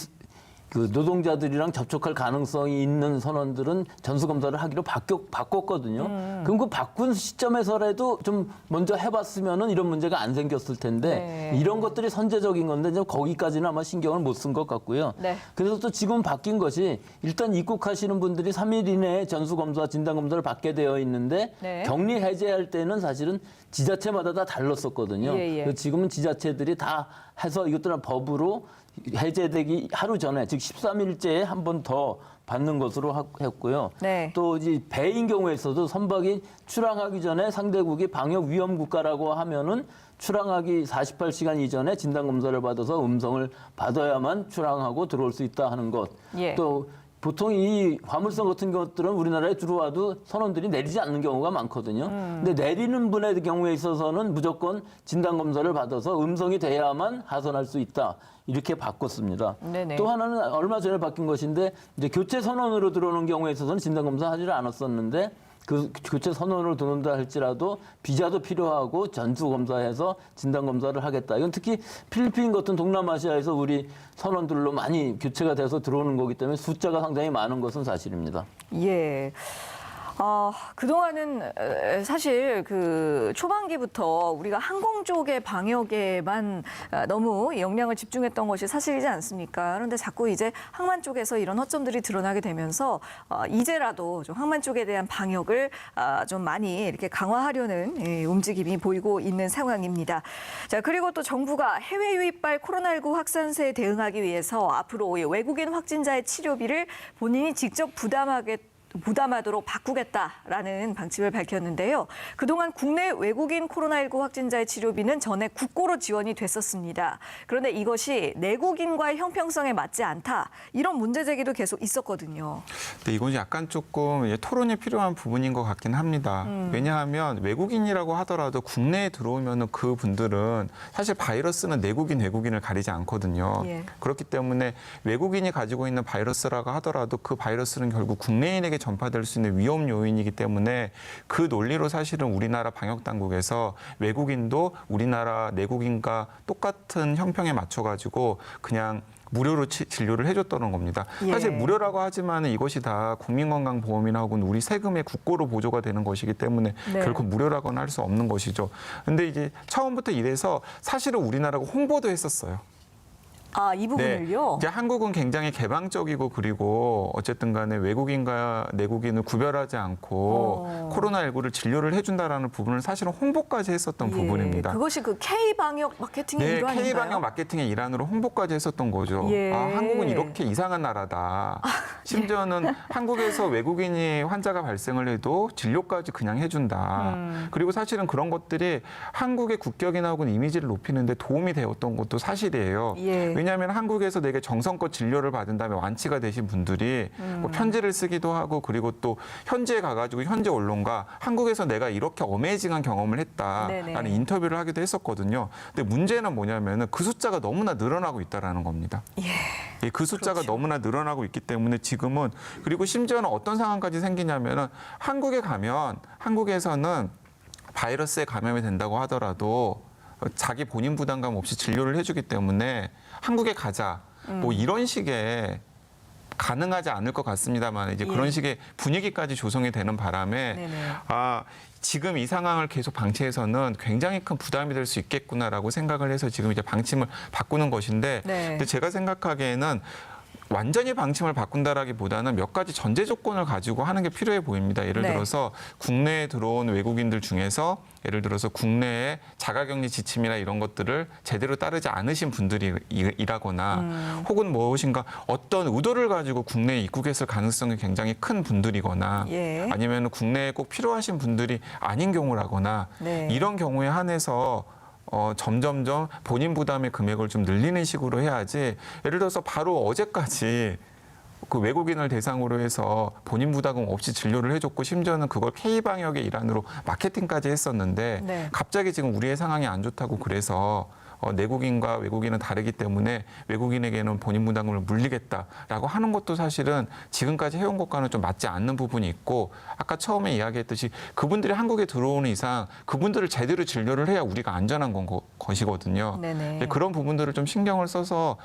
그 노동자들이랑 접촉할 가능성이 있는 선원들은 전수검사를 하기로 바꿨거든요. 그럼 그 바꾼 시점에서라도 좀 먼저 해봤으면은 이런 문제가 안 생겼을 텐데, 네. 이런 것들이 선제적인 건데 이제 거기까지는 아마 신경을 못 쓴 것 같고요. 네. 그래서 또 지금 바뀐 것이, 일단 입국하시는 분들이 3일 이내에 전수검사, 진단검사를 받게 되어 있는데, 네. 격리 해제할 때는 사실은 지자체마다 다 달랐었거든요. 예, 예. 그래서 지금은 지자체들이 다 해서 이것들은 법으로 해제되기 하루 전에, 즉 13일째에 한 번 더 받는 것으로 했고요. 네. 또 이제 배인 경우에서도 선박이 출항하기 전에 상대국이 방역 위험 국가라고 하면은 출항하기 48시간 이전에 진단검사를 받아서 음성을 받아야만 출항하고 들어올 수 있다 하는 것. 예. 또 보통 이 화물선 같은 것들은 우리나라에 들어와도 선원들이 내리지 않는 경우가 많거든요. 근데 내리는 분의 경우에 있어서는 무조건 진단검사를 받아서 음성이 돼야만 하선할 수 있다. 이렇게 바꿨습니다. 네네. 또 하나는 얼마 전에 바뀐 것인데, 이제 교체 선원으로 들어오는 경우에 있어서는 진단검사 하지를 않았었는데, 그 교체 선원으로 들어온다 할지라도 비자도 필요하고 전수검사해서 진단검사를 하겠다. 이건 특히 필리핀 같은 동남아시아에서 우리 선원들로 많이 교체가 돼서 들어오는 거기 때문에 숫자가 상당히 많은 것은 사실입니다. 예. 그동안은 사실 그 초반기부터 우리가 항공 쪽의 방역에만 너무 역량을 집중했던 것이 사실이지 않습니까? 그런데 자꾸 이제 항만 쪽에서 이런 허점들이 드러나게 되면서 이제라도 좀 항만 쪽에 대한 방역을 좀 많이 이렇게 강화하려는 움직임이 보이고 있는 상황입니다. 자, 그리고 또 정부가 해외 유입발 코로나19 확산세에 대응하기 위해서 앞으로 외국인 확진자의 치료비를 본인이 직접 부담하도록 바꾸겠다라는 방침을 밝혔는데요. 그동안 국내 외국인 코로나19 확진자의 치료비는 전액 국고로 지원이 됐었습니다. 그런데 이것이 내국인과의 형평성에 맞지 않다. 이런 문제 제기도 계속 있었거든요. 근데 이건 약간 조금 토론이 필요한 부분인 것 같긴 합니다. 왜냐하면 외국인이라고 하더라도 국내에 들어오면 그 분들은 사실 바이러스는 내국인, 외국인을 가리지 않거든요. 예. 그렇기 때문에 외국인이 가지고 있는 바이러스라고 하더라도 그 바이러스는 결국 국내인에게 전파될 수 있는 위험 요인이기 때문에, 그 논리로 사실은 우리나라 방역 당국에서 외국인도 우리나라 내국인과 똑같은 형평에 맞춰가지고 그냥 무료로 진료를 해줬다는 겁니다. 예. 사실 무료라고 하지만 이것이 다 국민건강보험이나 혹은 우리 세금의 국고로 보조가 되는 것이기 때문에 네. 결코 무료라고는 할 수 없는 것이죠. 근데 이제 처음부터 이래서 사실은 우리나라가 홍보도 했었어요. 아, 이 부분을요? 이제 한국은 굉장히 개방적이고 그리고 어쨌든 간에 외국인과 내국인을 구별하지 않고 코로나19를 진료를 해준다라는 부분을 사실은 홍보까지 했었던 부분입니다. 그것이 그 K-방역 마케팅의 네, 일환인가요? K방역 마케팅의 일환으로 홍보까지 했었던 거죠. 예. 아, 한국은 이렇게 이상한 나라다. 심지어는 한국에서 외국인이 환자가 발생을 해도 진료까지 그냥 해준다. 그리고 사실은 그런 것들이 한국의 국격이나 혹은 이미지를 높이는데 도움이 되었던 것도 사실이에요. 예. 왜냐하면 한국에서 되게 정성껏 진료를 받은 다음에 완치가 되신 분들이 뭐 편지를 쓰기도 하고 그리고 또 현지에 가가지고 현지 언론과 한국에서 내가 이렇게 어메이징한 경험을 했다라는 네네. 인터뷰를 하기도 했었거든요. 근데 문제는 뭐냐면은 그 숫자가 너무나 늘어나고 있다라는 겁니다. 예, 그 숫자가 그렇죠. 너무나 늘어나고 있기 때문에 지금은 그리고 심지어는 어떤 상황까지 생기냐면은 한국에 가면 한국에서는 바이러스에 감염이 된다고 하더라도 자기 본인 부담감 없이 진료를 해주기 때문에 한국에 가자. 뭐 이런 식의 가능하지 않을 것 같습니다만 이제 그런 식의 분위기까지 조성이 되는 바람에 네네. 아, 지금 이 상황을 계속 방치해서는 굉장히 큰 부담이 될 수 있겠구나라고 생각을 해서 지금 이제 방침을 바꾸는 것인데 네. 근데 제가 생각하기에는 완전히 방침을 바꾼다라기보다는 몇 가지 전제 조건을 가지고 하는 게 필요해 보입니다. 예를 네. 들어서 국내에 들어온 외국인들 중에서 예를 들어서 국내에 자가격리 지침이나 이런 것들을 제대로 따르지 않으신 분들이라거나 혹은 무엇인가 어떤 의도를 가지고 국내에 입국했을 가능성이 굉장히 큰 분들이거나 예. 아니면 국내에 꼭 필요하신 분들이 아닌 경우라거나 네. 이런 경우에 한해서 점점점 본인 부담의 금액을 좀 늘리는 식으로 해야지 예를 들어서 바로 어제까지 그 외국인을 대상으로 해서 본인 부담금 없이 진료를 해줬고 심지어는 그걸 K방역의 일환으로 마케팅까지 했었는데 네. 갑자기 지금 우리의 상황이 안 좋다고 그래서 내국인과 외국인은 다르기 때문에 외국인에게는 본인 부담금을 물리겠다라고 하는 것도 사실은 지금까지 해온 것과는 좀 맞지 않는 부분이 있고 아까 처음에 이야기했듯이 그분들이 한국에 들어오는 이상 그분들을 제대로 진료를 해야 우리가 안전한 것이거든요. 네네. 그런 부분들을 좀 신경을 써서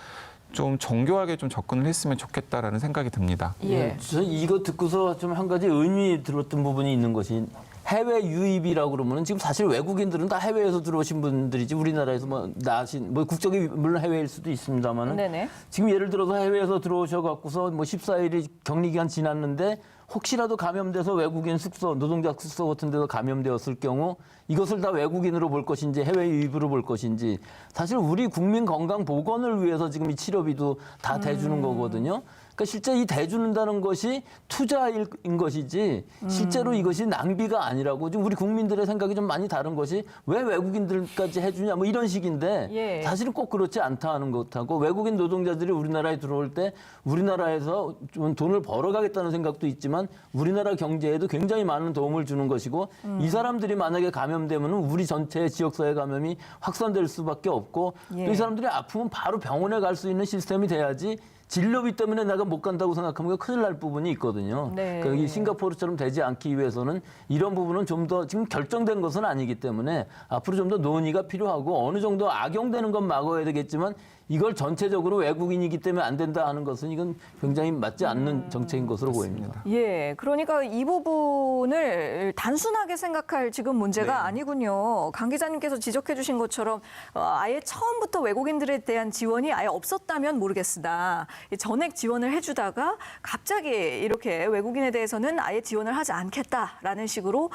좀 정교하게 좀 접근을 했으면 좋겠다라는 생각이 듭니다. 예. 저 이거 듣고서 좀 한 가지 의미 들었던 부분이 있는 것이 해외 유입이라고 그러면은 지금 사실 외국인들은 다 해외에서 들어오신 분들이지 우리나라에서 뭐 나신 뭐 국적이 물론 해외일 수도 있습니다만은 네네. 지금 예를 들어서 해외에서 들어오셔 갖고서 뭐 14일이 격리 기간 지났는데 혹시라도 감염돼서 외국인 숙소, 노동자 숙소 같은 데서 감염되었을 경우 이것을 다 외국인으로 볼 것인지 해외 유입으로 볼 것인지 사실 우리 국민 건강 보건을 위해서 지금 이 치료비도 다 대주는 거거든요. 그러니까 실제 이 대주는다는 것이 투자인 것이지 실제로 이것이 낭비가 아니라고 지금 우리 국민들의 생각이 좀 많이 다른 것이 왜 외국인들까지 해주냐 뭐 이런 식인데 예. 사실은 꼭 그렇지 않다 하는 것하고 외국인 노동자들이 우리나라에 들어올 때 우리나라에서 좀 돈을 벌어가겠다는 생각도 있지만 우리나라 경제에도 굉장히 많은 도움을 주는 것이고 이 사람들이 만약에 감염되면 우리 전체의 지역사회 감염이 확산될 수밖에 없고 예. 또 이 사람들이 아프면 바로 병원에 갈 수 있는 시스템이 돼야지 진료비 때문에 내가 못 간다고 생각하면 큰일 날 부분이 있거든요. 네. 그러니까 이 싱가포르처럼 되지 않기 위해서는 이런 부분은 좀 더 지금 결정된 것은 아니기 때문에 앞으로 좀 더 논의가 필요하고 어느 정도 악용되는 건 막아야 되겠지만 이걸 전체적으로 외국인이기 때문에 안 된다 하는 것은 이건 굉장히 맞지 않는 정책인 것으로 보입니다. 예, 그러니까 이 부분을 단순하게 생각할 지금 문제가 네. 아니군요. 강 기자님께서 지적해 주신 것처럼 아예 처음부터 외국인들에 대한 지원이 아예 없었다면 모르겠으나 전액 지원을 해주다가 갑자기 이렇게 외국인에 대해서는 아예 지원을 하지 않겠다라는 식으로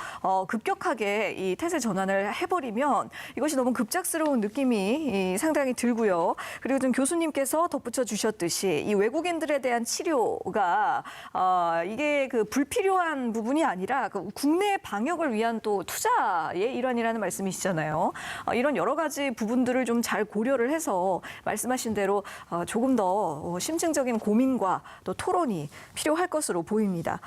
급격하게 이 태세 전환을 해버리면 이것이 너무 급작스러운 느낌이 상당히 들고요. 그리고 좀 교수님께서 덧붙여 주셨듯이 이 외국인들에 대한 치료가 이게 그 불필요한 부분이 아니라 그 국내 방역을 위한 또 투자의 일환이라는 말씀이시잖아요. 이런 여러 가지 부분들을 좀 잘 고려를 해서 말씀하신 대로 조금 더 심층적인 고민과 또 토론이 필요할 것으로 보입니다.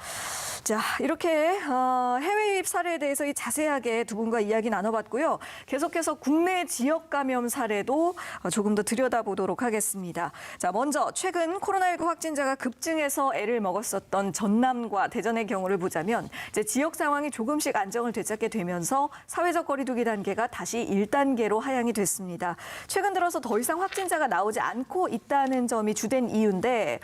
자, 이렇게 해외 유입 사례에 대해서 자세하게 두 분과 이야기 나눠봤고요. 계속해서 국내 지역 감염 사례도 조금 더 들여다보도록 하겠습니다. 자, 먼저 최근 코로나19 확진자가 급증해서 애를 먹었었던 전남과 대전의 경우를 보자면 이제 지역 상황이 조금씩 안정을 되찾게 되면서 사회적 거리두기 단계가 다시 1단계로 하향이 됐습니다. 최근 들어서 더 이상 확진자가 나오지 않고 있다는 점이 주된 이유인데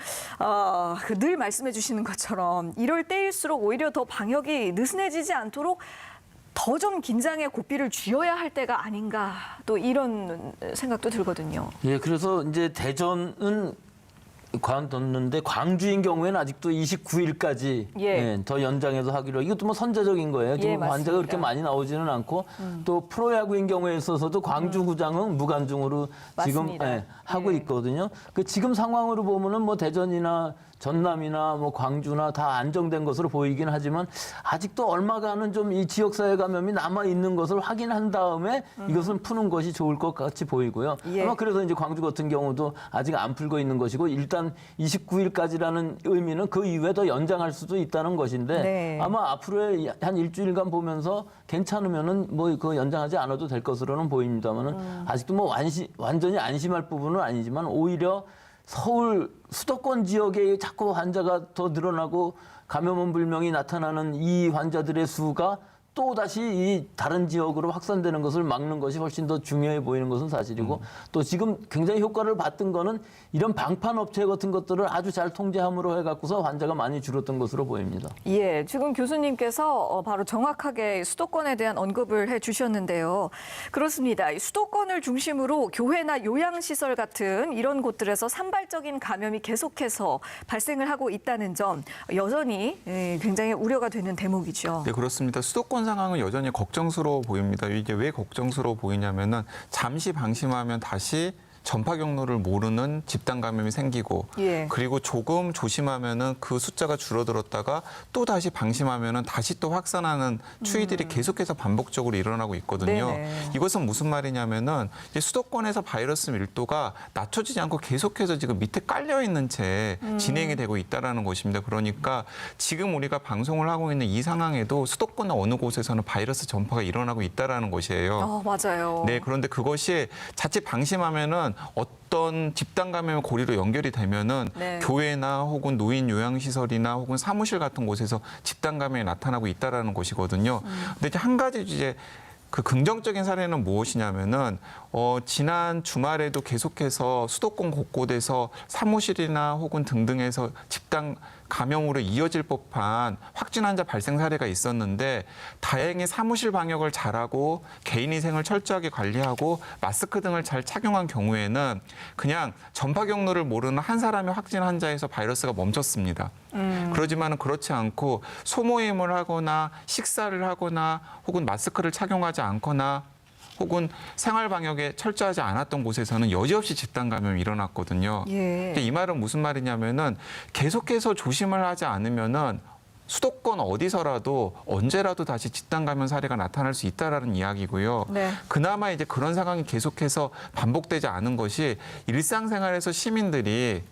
늘 말씀해 주시는 것처럼 이럴 때일수록 오히려 더 방역이 느슨해지지 않도록 더 좀 긴장의 고삐를 쥐어야 할 때가 아닌가 또 이런 생각도 들거든요. 예, 그래서 이제 대전은 관뒀는데 광주인 경우에는 아직도 29일까지 예. 더 연장해서 하기로. 이것도 뭐 선제적인 거예요. 지금 맞습니다. 환자가 그렇게 많이 나오지는 않고 또 프로야구인 경우에 있어서도 광주구장은 무관중으로 지금 맞습니다. 하고 예. 있거든요. 그 지금 상황으로 보면은 뭐 대전이나 전남이나 뭐 광주나 다 안정된 것으로 보이긴 하지만 아직도 얼마간은 좀 이 지역사회 감염이 남아 있는 것을 확인한 다음에 이것은 푸는 것이 좋을 것 같이 보이고요. 예. 아마 그래서 이제 광주 같은 경우도 아직 안 풀고 있는 것이고 일단 29일까지라는 의미는 그 이후에 더 연장할 수도 있다는 것인데 네. 아마 앞으로의 한 일주일간 보면서 괜찮으면은 뭐 그 연장하지 않아도 될 것으로는 보입니다만은 아직도 뭐 완전히 안심할 부분은 아니지만 오히려 서울 수도권 지역에 자꾸 환자가 더 늘어나고 감염원 불명이 나타나는 이 환자들의 수가 또 다시 이 다른 지역으로 확산되는 것을 막는 것이 훨씬 더 중요해 보이는 것은 사실이고 또 지금 굉장히 효과를 봤던 거는 이런 방판 업체 같은 것들을 아주 잘 통제함으로 해갖고서 환자가 많이 줄었던 것으로 보입니다. 예, 지금 교수님께서 바로 정확하게 수도권에 대한 언급을 해주셨는데요. 그렇습니다. 이 수도권을 중심으로 교회나 요양시설 같은 이런 곳들에서 산발적인 감염이 계속해서 발생을 하고 있다는 점 여전히 굉장히 우려가 되는 대목이죠. 네, 그렇습니다. 수도권 상황은 여전히 걱정스러워 보입니다. 이게 왜 걱정스러워 보이냐면은 잠시 방심하면 다시 전파 경로를 모르는 집단 감염이 생기고 예. 그리고 조금 조심하면은 그 숫자가 줄어들었다가 또 다시 방심하면은 다시 또 확산하는 추이들이 계속해서 반복적으로 일어나고 있거든요. 네네. 이것은 무슨 말이냐면은 이제 수도권에서 바이러스 밀도가 낮춰지지 않고 계속해서 지금 밑에 깔려 있는 채 진행이 되고 있다라는 것입니다. 그러니까 지금 우리가 방송을 하고 있는 이 상황에도 수도권 어느 곳에서는 바이러스 전파가 일어나고 있다라는 것이에요. 맞아요. 네, 그런데 그것이 자칫 방심하면은 어떤 집단 감염의 고리로 연결이 되면은 네. 교회나 혹은 노인 요양시설이나 혹은 사무실 같은 곳에서 집단 감염이 나타나고 있다라는 것이거든요. 근데 이제 한 가지 이제 그 긍정적인 사례는 무엇이냐면은 지난 주말에도 계속해서 수도권 곳곳에서 사무실이나 혹은 등등에서 집단 감염으로 이어질 법한 확진 환자 발생 사례가 있었는데 다행히 사무실 방역을 잘하고 개인위생을 철저하게 관리하고 마스크 등을 잘 착용한 경우에는 그냥 전파 경로를 모르는 한 사람의 확진 환자에서 바이러스가 멈췄습니다. 그러지만은 그렇지 않고 소모임을 하거나 식사를 하거나 혹은 마스크를 착용하지 않거나 혹은 생활 방역에 철저하지 않았던 곳에서는 여지없이 집단 감염이 일어났거든요. 예. 이 말은 무슨 말이냐면은 계속해서 조심을 하지 않으면은 수도권 어디서라도 언제라도 다시 집단 감염 사례가 나타날 수 있다라는 이야기고요. 네. 그나마 이제 그런 상황이 계속해서 반복되지 않은 것이 일상생활에서 시민들이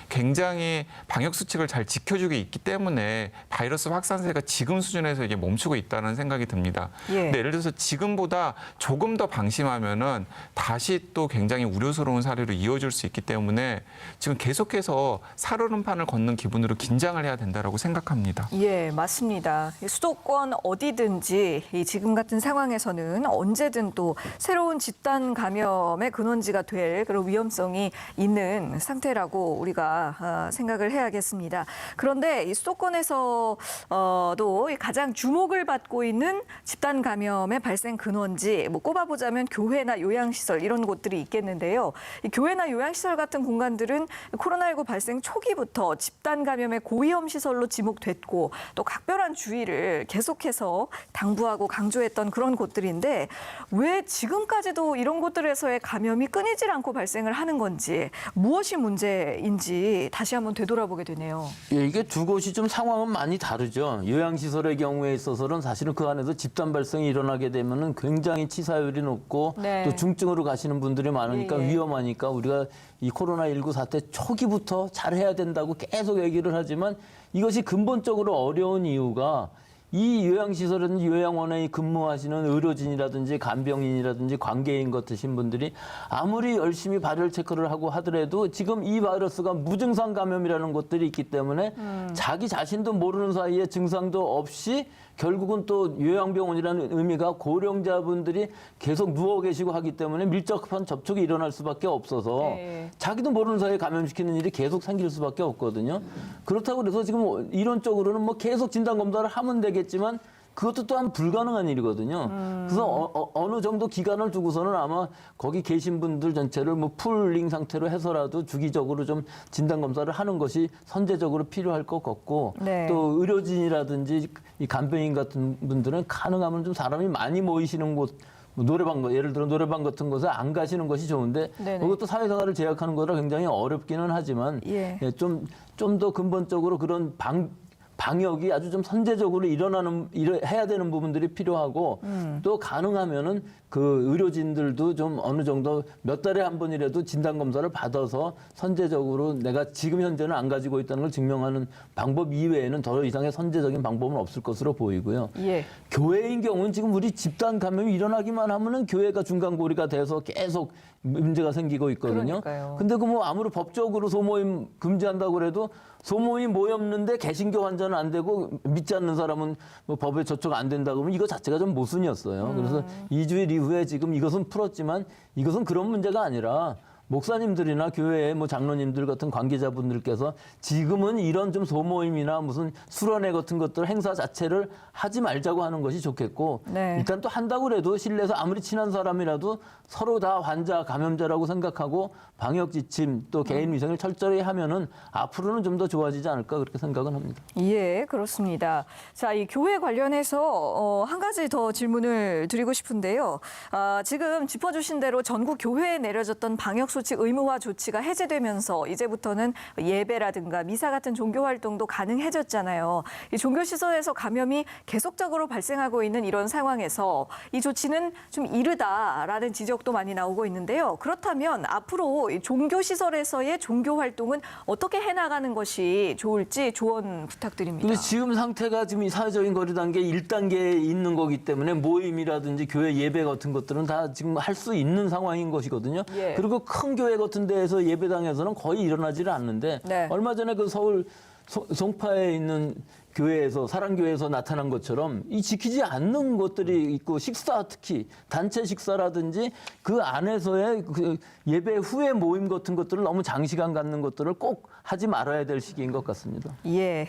굉장히 방역 수칙을 잘 지켜주고 있기 때문에 바이러스 확산세가 지금 수준에서 이게 멈추고 있다는 생각이 듭니다. 예. 근데 예를 들어서 지금보다 조금 더 방심하면은 다시 또 굉장히 우려스러운 사례로 이어질 수 있기 때문에 지금 계속해서 살얼음판을 걷는 기분으로 긴장을 해야 된다라고 생각합니다. 예, 맞습니다. 수도권 어디든지 이 지금 같은 상황에서는 언제든 또 새로운 집단 감염의 근원지가 될 그런 위험성이 있는 상태라고 우리가 생각을 해야겠습니다. 그런데 이 수도권에서도 가장 주목을 받고 있는 집단 감염의 발생 근원지 뭐 꼽아보자면 교회나 요양시설 이런 곳들이 있겠는데요. 이 교회나 요양시설 같은 공간들은 코로나19 발생 초기부터 집단 감염의 고위험 시설로 지목됐고 또 각별한 주의를 계속해서 당부하고 강조했던 그런 곳들인데 왜 지금까지도 이런 곳들에서의 감염이 끊이질 않고 발생을 하는 건지 무엇이 문제인지 다시 한번 되돌아보게 되네요. 예, 이게 두 곳이 좀 상황은 많이 다르죠. 요양시설의 경우에 있어서는 사실은 그 안에서 집단 발생이 일어나게 되면은 굉장히 치사율이 높고 네. 또 중증으로 가시는 분들이 많으니까 예, 예. 위험하니까 우리가 이 코로나19 사태 초기부터 잘해야 된다고 계속 얘기를 하지만 이것이 근본적으로 어려운 이유가 이 요양시설은 요양원에 근무하시는 의료진이라든지 간병인이라든지 관계인 같으신 분들이 아무리 열심히 발열 체크를 하고 하더라도 지금 이 바이러스가 무증상 감염이라는 것들이 있기 때문에 자기 자신도 모르는 사이에 증상도 없이 결국은 또 요양병원이라는 의미가 고령자분들이 계속 누워 계시고 하기 때문에 밀접한 접촉이 일어날 수밖에 없어서 네. 자기도 모르는 사이에 감염시키는 일이 계속 생길 수밖에 없거든요. 그렇다고 해서 지금 이론적으로는 뭐 계속 진단검사를 하면 되겠지만 그것도 또한 불가능한 일이거든요. 그래서 어느 정도 기간을 두고서는 아마 거기 계신 분들 전체를 뭐 풀링 상태로 해서라도 주기적으로 좀 진단 검사를 하는 것이 선제적으로 필요할 것 같고 네. 또 의료진이라든지 이 간병인 같은 분들은 가능하면 좀 사람이 많이 모이시는 곳 뭐 노래방, 예를 들어 노래방 같은 곳에 안 가시는 것이 좋은데 네네. 그것도 사회생활을 제약하는 거라 굉장히 어렵기는 하지만 예. 좀 더 근본적으로 그런 방역이 아주 좀 선제적으로 해야 되는 부분들이 필요하고 또 가능하면은 그 의료진들도 좀 어느 정도 몇 달에 한 번이라도 진단 검사를 받아서 선제적으로 내가 지금 현재는 안 가지고 있다는 걸 증명하는 방법 이외에는 더 이상의 선제적인 방법은 없을 것으로 보이고요. 예. 교회인 경우는 지금 우리 집단 감염이 일어나기만 하면은 교회가 중간고리가 돼서 계속 문제가 생기고 있거든요. 그러니까요. 근데 그 뭐 아무리 법적으로 소모임 금지한다고 그래도 소모임 모였는데 개신교 환자는 안 되고 믿지 않는 사람은 뭐 법에 저촉 안 된다 그러면 이거 자체가 좀 모순이었어요. 그래서 2주일 이후에 지금 이것은 풀었지만 이것은 그런 문제가 아니라 목사님들이나 교회의 뭐 장로님들 같은 관계자분들께서 지금은 이런 좀 소모임이나 무슨 수련회 같은 것들 행사 자체를 하지 말자고 하는 것이 좋겠고 네. 일단 또 한다고 해도 실내에서 아무리 친한 사람이라도 서로 다 환자 감염자라고 생각하고 방역 지침 또 개인 위생을 철저히 하면은 앞으로는 좀 더 좋아지지 않을까 그렇게 생각은 합니다. 예, 그렇습니다. 자, 이 교회 관련해서 한 가지 더 질문을 드리고 싶은데요. 지금 짚어주신 대로 전국 교회에 내려졌던 방역 소칙 의무화 조치가 해제되면서 이제부터는 예배라든가 미사 같은 종교 활동도 가능해졌잖아요. 이 종교 시설에서 감염이 계속적으로 발생하고 있는 이런 상황에서 이 조치는 좀 이르다라는 지적도 많이 나오고 있는데요. 그렇다면 앞으로 이 종교 시설에서의 종교 활동은 어떻게 해나가는 것이 좋을지 조언 부탁드립니다. 근데 지금 상태가 지금 이 사회적인 거리 단계 1단계에 있는 거기 때문에 모임이라든지 교회 예배 같은 것들은 다 지금 할 수 있는 상황인 것이거든요. 예. 그리고 큰 교회 같은 데에서 예배당에서는 거의 일어나지를 않는데 네. 얼마 전에 그 서울 송파에 있는 교회에서 사랑교회에서 나타난 것처럼 이 지키지 않는 것들이 있고 식사 특히 단체 식사라든지 그 안에서의 그 예배 후에 모임 같은 것들을 너무 장시간 갖는 것들을 꼭 하지 말아야 될 시기인 것 같습니다. 예,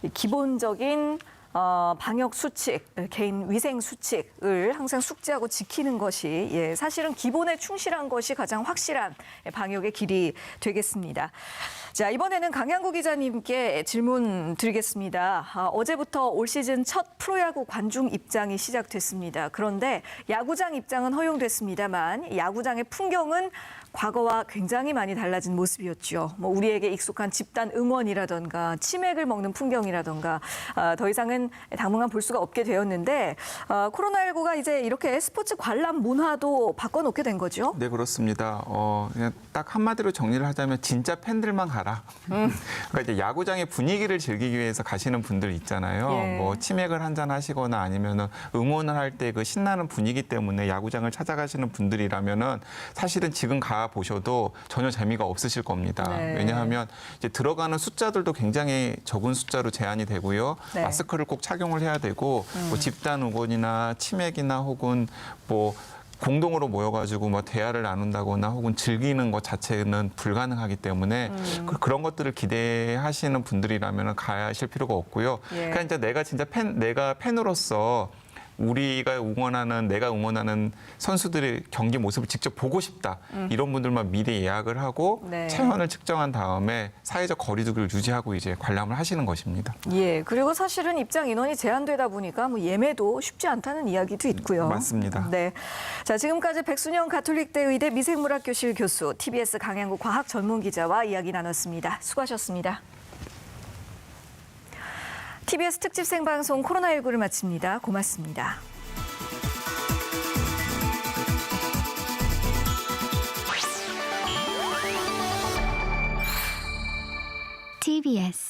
이 기본적인 방역 수칙, 개인 위생 수칙을 항상 숙지하고 지키는 것이 사실은 기본에 충실한 것이 가장 확실한 방역의 길이 되겠습니다. 자, 이번에는 강양구 기자님께 질문 드리겠습니다. 어제부터 올 시즌 첫 프로야구 관중 입장이 시작됐습니다. 그런데 야구장 입장은 허용됐습니다만 야구장의 풍경은 과거와 굉장히 많이 달라진 모습이었죠. 뭐 우리에게 익숙한 집단 응원이라던가 치맥을 먹는 풍경이라던가 더 이상은 당분간 볼 수가 없게 되었는데 코로나19가 이제 이렇게 스포츠 관람 문화도 바꿔놓게 된 거죠. 네, 그렇습니다. 그냥 딱 한마디로 정리를 하자면 진짜 팬들만 가라. 그러니까 이제 야구장의 분위기를 즐기기 위해서 가시는 분들 있잖아요. 예. 뭐 치맥을 한잔 하시거나 아니면은 응원을 할 때 그 신나는 분위기 때문에 야구장을 찾아가시는 분들이라면은 사실은 지금 가 보셔도 전혀 재미가 없으실 겁니다. 네. 왜냐하면 이제 들어가는 숫자들도 굉장히 적은 숫자로 제한이 되고요. 네. 마스크를 꼭 착용을 해야 되고 뭐 집단 응원이나 치맥이나 혹은 뭐 공동으로 모여가지고 뭐 대화를 나눈다거나 혹은 즐기는 것 자체는 불가능하기 때문에 그런 것들을 기대하시는 분들이라면 가실 필요가 없고요. 예. 그러니까 이제 내가 팬으로서 내가 응원하는 선수들의 경기 모습을 직접 보고 싶다. 이런 분들만 미리 예약을 하고 네. 체온을 측정한 다음에 사회적 거리두기를 유지하고 이제 관람을 하시는 것입니다. 예, 그리고 사실은 입장 인원이 제한되다 보니까 뭐 예매도 쉽지 않다는 이야기도 있고요. 맞습니다. 네, 자 지금까지 백순영 가톨릭대 의대 미생물학교실 교수, TBS 강양구 과학전문기자와 이야기 나눴습니다. 수고하셨습니다. TBS 특집 생방송 코로나19를 마칩니다. 고맙습니다. TBS